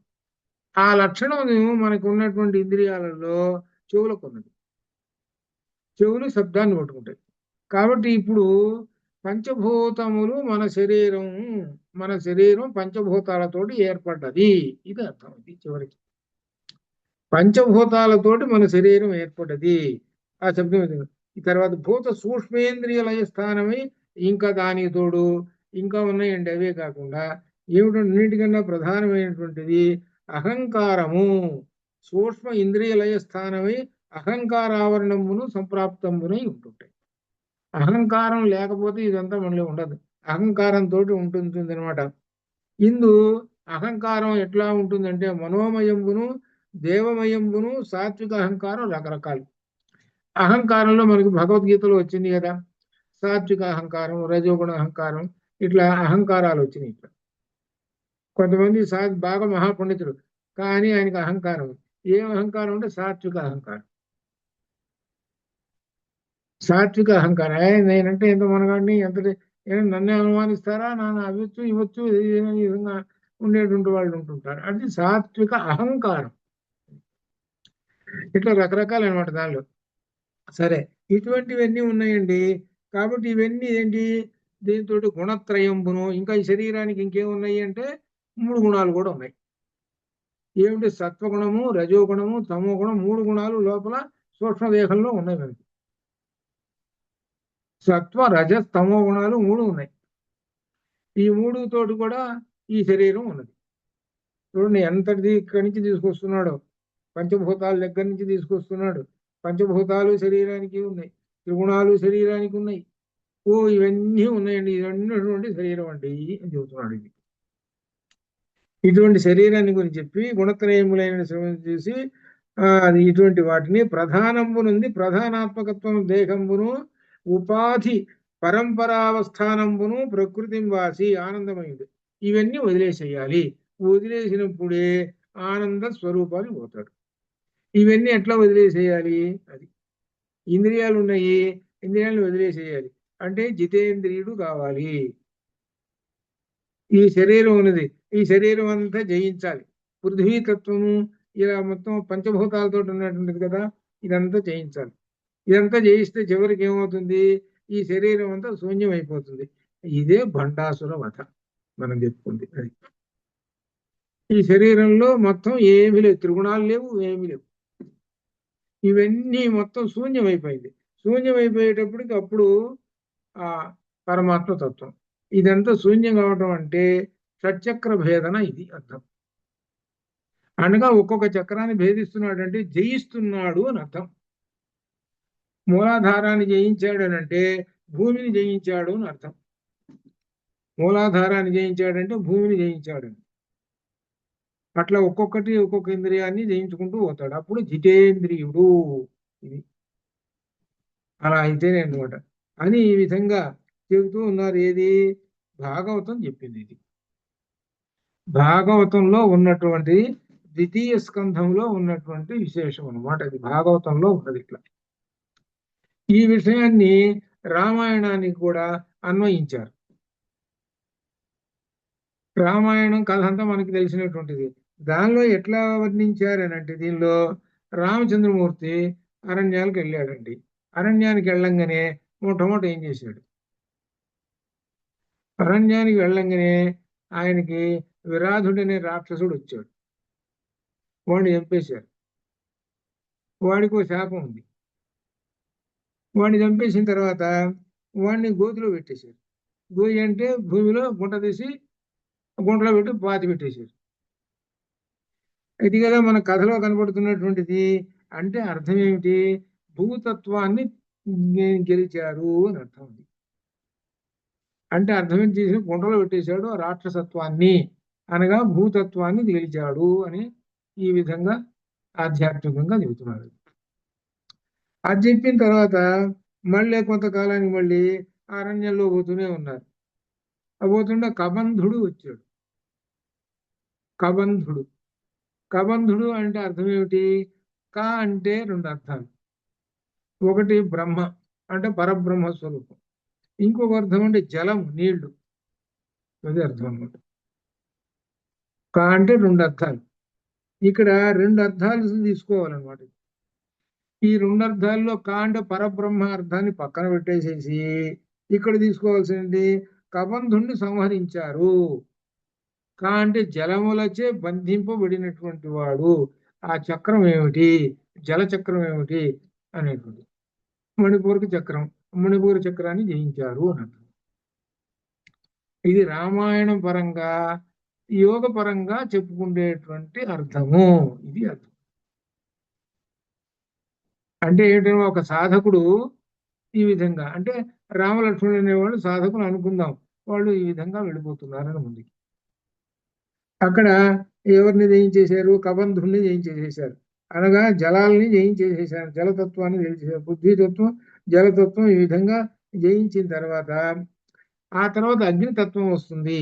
Speaker 1: ఆ లక్షణం మనకు ఉన్నటువంటి ఇంద్రియాలలో చెవులకు ఉన్నది. చెవులు శబ్దాన్ని పట్టుకుంటాయి. కాబట్టి ఇప్పుడు పంచభూతములు మన శరీరం పంచభూతాలతోటి ఏర్పడ్డది, ఇది అర్థం. ఇది చివరికి పంచభూతాలతోటి మన శరీరం ఏర్పడ్డది, ఆ శబ్దం. ఈ తర్వాత భూత సూక్ష్మేంద్రియ లయస్థానమై ఇంకా దానికి తోడు ఇంకా ఉన్నాయండి. అవే కాకుండా ఏమిటంటే అన్నిటికన్నా ప్రధానమైనటువంటిది అహంకారము. సూక్ష్మ ఇంద్రియ లయస్థానమై అహంకారావరణమును సంప్రాప్తమునై ఉంటుంటాయి. అహంకారం లేకపోతే ఇదంతా మనలో ఉండదు. అహంకారంతో ఉంటుంది అనమాట. ఇందు అహంకారం ఎట్లా ఉంటుందంటే మనోమయంబును దేవమయంబును సాత్విక అహంకారం రకరకాలు. అహంకారంలో మనకు భగవద్గీతలో వచ్చింది కదా, సాత్విక అహంకారం, రజోగుణ అహంకారం, ఇట్లా అహంకారాలు వచ్చినాయి. ఇట్లా కొంతమంది బాగా మహాపండితుడు కానీ ఆయనకి అహంకారం. ఏం అహంకారం అంటే సాత్విక అహంకారం. సాత్విక అహంకారం నేనంటే ఎంత మనగాడిని, ఎంత నన్నే అనుమానిస్తారా, నన్ను అవ్వచ్చు ఇవ్వచ్చు ఈ విధంగా ఉండేటువంటి వాళ్ళు ఉంటుంటారు. అది సాత్విక అహంకారం. ఇట్లా రకరకాలు అనమాట దానిలో. సరే, ఇటువంటివన్నీ ఉన్నాయండి. కాబట్టి ఇవన్నీ ఏంటి, దీంతో గుణత్రయంబును, ఇంకా ఈ శరీరానికి ఇంకేమున్నాయి అంటే 3 గుణాలు కూడా ఉన్నాయి. ఏమిటి, సత్వగుణము, రజోగుణము, తమో గుణం, 3 గుణాలు లోపల సూక్ష్మదేహంలో ఉన్నాయి మనకి. సత్వ రజ తమో గుణాలు 3 ఉన్నాయి. ఈ 3 తోటి కూడా ఈ శరీరం ఉన్నది. చూడండి ఎంతటిది ఇక్కడి నుంచి తీసుకొస్తున్నాడు, పంచభూతాల దగ్గర నుంచి తీసుకొస్తున్నాడు. పంచభూతాలు శరీరానికి ఉన్నాయి, త్రిగుణాలు శరీరానికి ఉన్నాయి. ఇవన్నీ ఉన్నాయండి, ఇవన్నీ శరీరం అండి అని చెబుతున్నాడు. ఇటువంటి శరీరాన్ని గురించి చెప్పి గుణత్రయములైన శ్రమ చేసి అది ఇటువంటి వాటిని ప్రధానంబునుంది, ప్రధానాత్మకత్వం దేహంబును, ఉపాధి పరంపరావస్థానంబును, ప్రకృతి వాసి ఆనందమయుడు. ఇవన్నీ వదిలేసేయాలి. వదిలేసినప్పుడే ఆనంద స్వరూపానికి పోతాడు. ఇవన్నీ ఎట్లా వదిలేసేయాలి, అది ఇంద్రియాలు ఉన్నాయి, ఇంద్రియాలను వదిలేసేయాలి అంటే జితేంద్రియుడు కావాలి. ఈ శరీరం ఉన్నది, ఈ శరీరం అంతా జయించాలి. పృథ్వీతత్వము ఇలా మొత్తం పంచభూతాలతో ఉన్నటువంటిది కదా, ఇదంతా జయించాలి. ఇదంతా జయిస్తే చివరికి ఏమవుతుంది, ఈ శరీరం అంతా శూన్యం అయిపోతుంది. ఇదే భండాసుర వధ మనం చెప్పుకుంది. అది ఈ శరీరంలో మొత్తం ఏమీ లేవు, త్రిగుణాలు లేవు, ఏమీ లేవు. ఇవన్నీ మొత్తం శూన్యం అయిపోయింది. శూన్యం అయిపోయేటప్పటికి అప్పుడు ఆ పరమాత్మ తత్వం. ఇదంతా శూన్యం కావటం అంటే షట్చక్ర భేదన, ఇది అర్థం. అనగా ఒక్కొక్క చక్రాన్ని భేదిస్తున్నాడు అంటే జయిస్తున్నాడు అని అర్థం. మూలాధారాన్ని జయించాడు అని అంటే భూమిని జయించాడు అని అర్థం. మూలాధారాన్ని జయించాడంటే భూమిని జయించాడు. అట్లా ఒక్కొక్కటి ఒక్కొక్క ఇంద్రియాన్ని జయించుకుంటూ పోతాడు, అప్పుడు జితేంద్రియుడు. ఇది అలా అయితేనే అనమాట అని ఈ విధంగా చెబుతూ ఉన్నారు. ఏది, భాగవతం చెప్పింది. ఇది భాగవతంలో ఉన్నటువంటి ద్వితీయ స్కంధంలో ఉన్నటువంటి విశేషం అనమాట. ఇది భాగవతంలో ఉన్నది. ఇట్లా ఈ విషయాన్ని రామాయణానికి కూడా అన్వయించారు. రామాయణం కథ అంతా మనకి తెలిసినటువంటిది. దానిలో ఎట్లా వర్ణించారనంటే, దీనిలో రామచంద్రమూర్తి అరణ్యాలకు వెళ్ళాడండి. అరణ్యానికి వెళ్ళంగానే మొట్టమొదటి ఏం చేశాడు, అరణ్యానికి వెళ్ళంగానే ఆయనకి విరాధుడనే రాక్షసుడు వచ్చాడు. వాడిని చంపేశారు. వాడికి ఒక శాపం ఉంది. వాడిని చంపేసిన తర్వాత వాడిని గోతిలో పెట్టేశారు. గోయి అంటే భూమిలో గుంట తీసి గుంటలో పెట్టి పాతి పెట్టేశారు. ఇది కదా మన కథలో కనబడుతున్నటువంటిది. అంటే అర్థం ఏమిటి, భూతత్వాన్ని గెలిచారు అని అర్థం. ఉంది అంటే అర్థం ఏం చేసి గుంటలో పెట్టేశాడు ఆ రాక్షసత్వాన్ని, అనగా భూతత్వాన్ని గెలిచాడు అని ఈ విధంగా ఆధ్యాత్మికంగా చెబుతున్నాడు. అది చెప్పిన తర్వాత మళ్ళీ కొంతకాలానికి మళ్ళీ అరణ్యంలో పోతూనే ఉన్నారు. పోతుండే కబంధుడు వచ్చాడు. కబంధుడు, కబంధుడు అంటే అర్థం ఏమిటి, క అంటే 2 అర్థాలు. ఒకటి బ్రహ్మ అంటే పరబ్రహ్మ స్వరూపం, ఇంకొక అర్థం అంటే జలం, నీళ్లు. అది అర్థం అనమాట. క అంటే 2 అర్థాలు. ఇక్కడ 2 అర్థాలు తీసుకోవాలన్నమాట. ఈ 2 అర్థాల్లో క అంటే పరబ్రహ్మ అర్థాన్ని పక్కన పెట్టేసేసి ఇక్కడ తీసుకోవాల్సింది కబంధుణ్ణి సంహరించారు. కా అంటే జలములచే బంధింపబడినటువంటి వాడు. ఆ చక్రం ఏమిటి, జల చక్రం ఏమిటి అనేటువంటి మణిపూరక చక్రం, మణిపూర చక్రాన్ని జయించారు అన్నట్టు. ఇది రామాయణం పరంగా యోగ పరంగా చెప్పుకునేటువంటి అర్థము. ఇది అర్థం అంటే ఏంటంటే ఒక సాధకుడు ఈ విధంగా, అంటే రామలక్ష్మణుడు అనేవాళ్ళు సాధకులు అనుకుందాం, వాళ్ళు ఈ విధంగా వెళ్ళిపోతున్నారని ఉంది. అక్కడ ఎవరిని జయించేశారు, కబంధుడిని జయించేసేశారు. అనగా జలాల్ని జయించేసేసాను, జలతత్వాన్ని తెలిసేసాను. బుద్ధితత్వం, జలతత్వం ఈ విధంగా జయించిన తర్వాత ఆ తర్వాత అగ్నితత్వం వస్తుంది.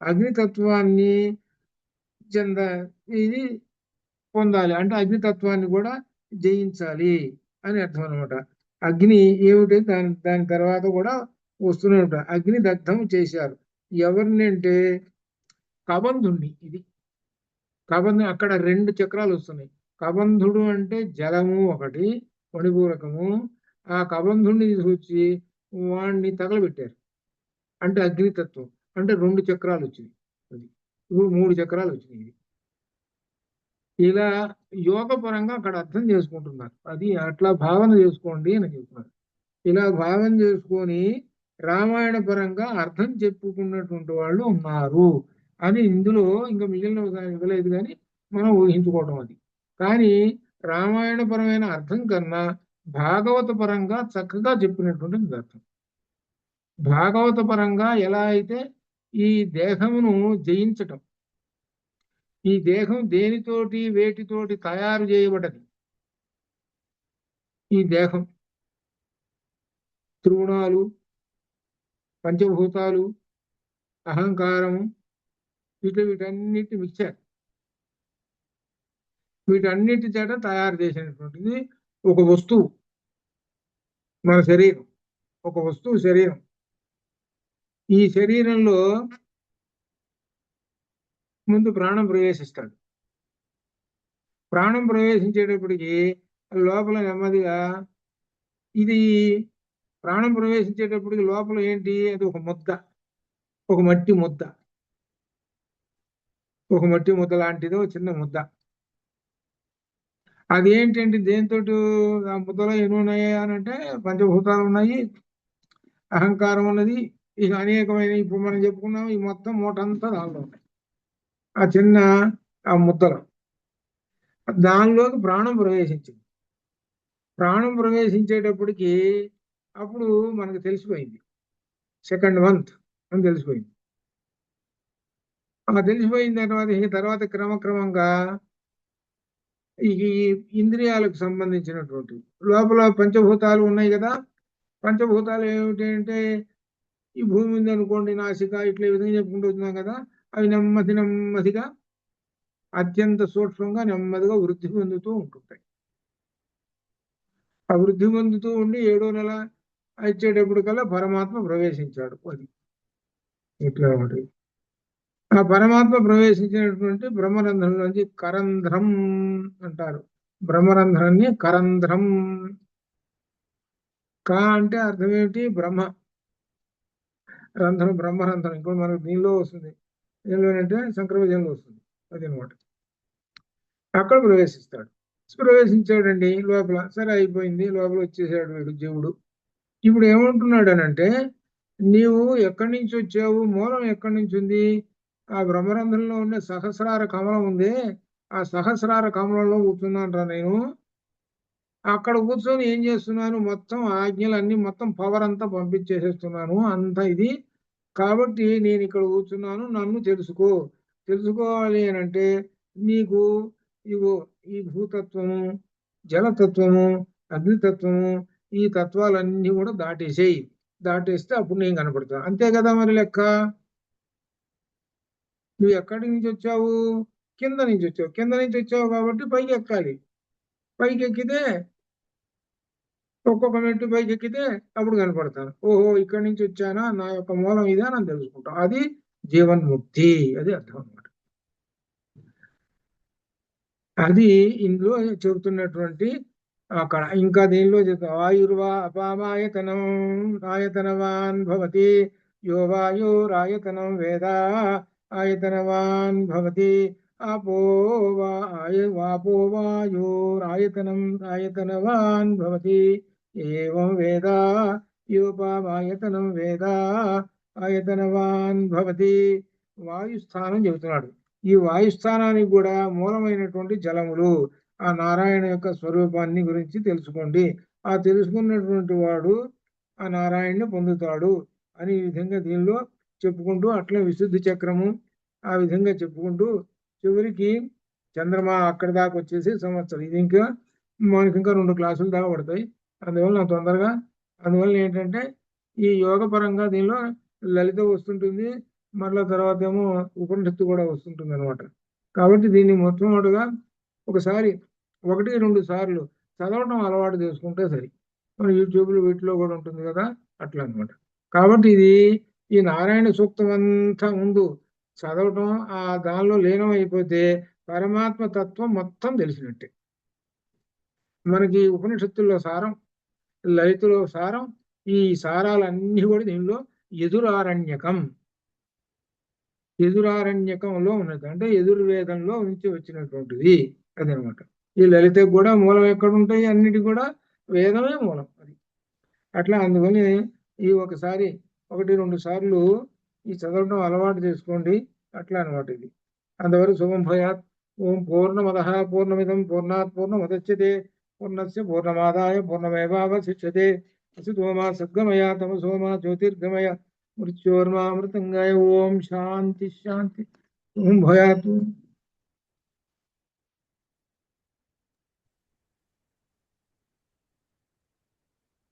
Speaker 1: అగ్నితత్వాన్ని చెంద ఇది పొందాలి అంటే అగ్నితత్వాన్ని కూడా జయించాలి అని అర్థం అనమాట. అగ్ని ఏమిటి, దాని తర్వాత కూడా వస్తూనే ఉంటారు. అగ్ని దగ్ధం చేశారు. ఎవరిని అంటే కబంధుణ్ణి. ఇది కబంధు, అక్కడ 2 చక్రాలు వస్తున్నాయి. కబంధుడు అంటే జలము ఒకటి, మణిపూరకము. ఆ కబంధుణ్ణి తీసుకొచ్చి వాణ్ణి తగలబెట్టారు అంటే అగ్నితత్వం. అంటే 2 చక్రాలు వచ్చినాయి, అది 3 చక్రాలు వచ్చినాయి. ఇలా యోగపరంగా అక్కడ అర్థం చేసుకుంటున్నారు. అది అట్లా భావన చేసుకోండి అని చెప్తున్నారు. ఇలా భావన చేసుకొని రామాయణ పరంగా అర్థం చెప్పుకున్నటువంటి వాళ్ళు ఉన్నారు అని ఇందులో ఇంకా మిగిలిన ఇవ్వలేదు, కానీ మనం ఊహించుకోవడం అది. కానీ రామాయణ పరమైన అర్థం కన్నా భాగవత పరంగా చక్కగా చెప్పినటువంటి అర్థం. భాగవత పరంగా ఎలా అయితే ఈ దేహమును జయించటం, ఈ దేహం దేనితోటి వేటితోటి తయారు చేయబడ్డది, ఈ దేహం త్రిగుణాలు, పంచభూతాలు, అహంకారము, వీటన్నిటి మిక్చర్, వీటన్నిటి చేత తయారు చేసినటువంటిది ఒక వస్తువు. మన శరీరం ఒక వస్తువు, శరీరం. ఈ శరీరంలో ముందు ప్రాణం ప్రవేశిస్తాడు. ప్రాణం ప్రవేశించేటప్పటికి లోపల నెమ్మదిగా ఇది ప్రాణం ప్రవేశించేటప్పటికి లోపల ఏంటి, అది ఒక ముద్ద, ఒక మట్టి ముద్ద, ఒక మట్టి ముద్ద లాంటిది, ఒక చిన్న ముద్ద. అదేంటంటే దేంతో ఆ ముద్దలో ఎన్ని ఉన్నాయి అని అంటే పంచభూతాలు ఉన్నాయి, అహంకారం ఉన్నది, ఇక అనేకమైన ఇప్పుడు మనం చెప్పుకున్నాం ఈ మొత్తం మూటంతా దానిలో ఉన్నాయి, ఆ చిన్న ఆ ముద్దలో. దానిలోకి ప్రాణం ప్రవేశించింది. ప్రాణం ప్రవేశించేటప్పటికి అప్పుడు మనకు తెలిసిపోయింది సెకండ్ మంత్ అని తెలిసిపోయింది. ఆ తెలిసిపోయిన తర్వాత క్రమక్రమంగా ఈ ఇంద్రియాలకు సంబంధించినటువంటి లోపల పంచభూతాలు ఉన్నాయి కదా. పంచభూతాలు ఏమిటి అంటే ఈ భూమి ఉంది అనుకోండి, నాసిక, ఇట్లా ఈ విధంగా చెప్పుకుంటూ వచ్చినాం కదా. అవి నెమ్మదిగా అత్యంత సూక్ష్మంగా నెమ్మదిగా వృద్ధి పొందుతూ ఉంటుంటాయి. ఆ వృద్ధి పొందుతూ ఉండి 7వ నెల వచ్చేటప్పటికల్లా పరమాత్మ ప్రవేశించాడు. అది ఇట్లా ఒకటి. ఆ పరమాత్మ ప్రవేశించినటువంటి బ్రహ్మరంధ్రంలోంచి కరంధ్రం అంటారు. బ్రహ్మరంధ్రాన్ని కరంధ్రం. కా అంటే అర్థం ఏమిటి, బ్రహ్మ రంధ్రం, బ్రహ్మరంధ్రం. ఇప్పుడు మనకు దీనిలో వస్తుంది, దీనిలోనంటే శంకర విజయంలో వస్తుంది. అది అనమాట. అక్కడ ప్రవేశిస్తాడు. ప్రవేశించాడండి లోపల. సరే అయిపోయింది, లోపల వచ్చేసాడు వీడు జీవుడు. ఇప్పుడు ఏమంటున్నాడు అనంటే, నీవు ఎక్కడి నుంచి వచ్చావు, మూలం ఎక్కడి నుంచి ఉంది, ఆ బ్రహ్మరంధ్రంలో ఉండే సహస్రార కమలం ఉంది, ఆ సహస్రార కమలంలో కూర్చున్నాను రా నేను. అక్కడ కూర్చొని ఏం చేస్తున్నాను, మొత్తం ఆజ్ఞలన్నీ, మొత్తం పవర్ అంతా పంపించేసేస్తున్నాను, అంత ఇది. కాబట్టి నేను ఇక్కడ కూర్చున్నాను, నన్ను తెలుసుకోవాలి అని అంటే నీకు ఇగో ఈ భూతత్వము, జలతత్వము, అగ్నితత్వము, ఈ తత్వాలన్నీ కూడా దాటేస్తే అప్పుడు నేను కనపడతాను. అంతే కదా మరి లెక్క. నువ్వు ఎక్కడి నుంచి వచ్చావు, కింద నుంచి వచ్చావు కాబట్టి పైకి ఎక్కాలి. పైకి ఎక్కితే ఒక్కొక్క మెట్టు పైకి ఎక్కితే అప్పుడు కనపడతాను. ఓహో ఇక్కడి నుంచి వచ్చానా, నా యొక్క మూలం ఇదే అని తెలుసుకుంటాం. అది జీవన్ముక్తి, అది అర్థం అన్నమాట. అది ఇందులో చెబుతున్నటువంటి అక్కడ. ఇంకా దీనిలో చెప్తాం, వాయుర్వా అపామాయతనం ఆయతనవాన్ భవతి, యో వాయురాయతనం వేద ఆయతనవాన్ భవతి, వాపో వాయురాయతనం ఆయతనవాన్ భవతి, ఏవం వేద యోపామాయతనం వేద ఆయతనవాన్ భవతి. వాయుస్థానం చెబుతున్నాడు. ఈ వాయుస్థానానికి కూడా మూలమైనటువంటి జలములు, ఆ నారాయణ యొక్క స్వరూపాన్ని గురించి తెలుసుకోండి. ఆ తెలుసుకున్నటువంటి వాడు ఆ నారాయణ్ణి పొందుతాడు అని ఈ విధంగా దీనిలో చెప్పుకుంటూ, అట్లా విశుద్ధి చక్రము ఆ విధంగా చెప్పుకుంటూ చివరికి చంద్రమా అక్కడి దాకా వచ్చేసి సంవత్సరం. ఇది ఇంకా మనకి ఇంకా 2 క్లాసులు దాకా పడతాయి. అందువల్ల నా తొందరగా అందువల్ల ఏంటంటే ఈ యోగ పరంగా దీనిలో లలిత వస్తుంటుంది, మరలా తర్వాత ఏమో ఉపనిషత్తు కూడా వస్తుంటుంది అనమాట. కాబట్టి దీన్ని మొట్టమొదటిగా ఒకసారి 1-2 సార్లు చదవడం అలవాటు చేసుకుంటే సరి. మన యూట్యూబ్లో వీటిలో కూడా ఉంటుంది కదా, అట్లా అనమాట. కాబట్టి ఇది ఈ నారాయణ సూక్తం అంతా ముందు చదవటం, ఆ దానిలో లీనం అయిపోతే పరమాత్మ తత్వం మొత్తం తెలిసినట్టే. మనకి ఉపనిషత్తుల్లో సారం, లలితలో సారం, ఈ సారాలన్నీ కూడా దీనిలో ఎదురారణ్యకం ఎదురారణ్యకంలో ఉన్నది. అంటే ఎదుర్వేదంలో నుంచి వచ్చినటువంటిది అదనమాట. ఈ లలితకు కూడా మూలం ఎక్కడ ఉంటాయి? అన్నిటి కూడా వేదమే మూలం. అది అట్లా అందుకని ఈ ఒకసారి 1-2 సార్లు ఈ చదవడం అలవాటు చేసుకోండి. అట్లా అనమాట ఇది. అంతవరకు శుభం భయాత్. ఓం పూర్ణమదః పూర్ణమిదం పూర్ణాత్ పూర్ణముదచ్యతే పూర్ణస్య పూర్ణమాదాయ పూర్ణమేవావశిష్యతే. అసితో మా సద్గమయ తమసో మా జ్యోతిర్గమయ మృత్యోర్మా మృతంగాయ. ఓం శాంతి శాంతి. ఓం భయాత్.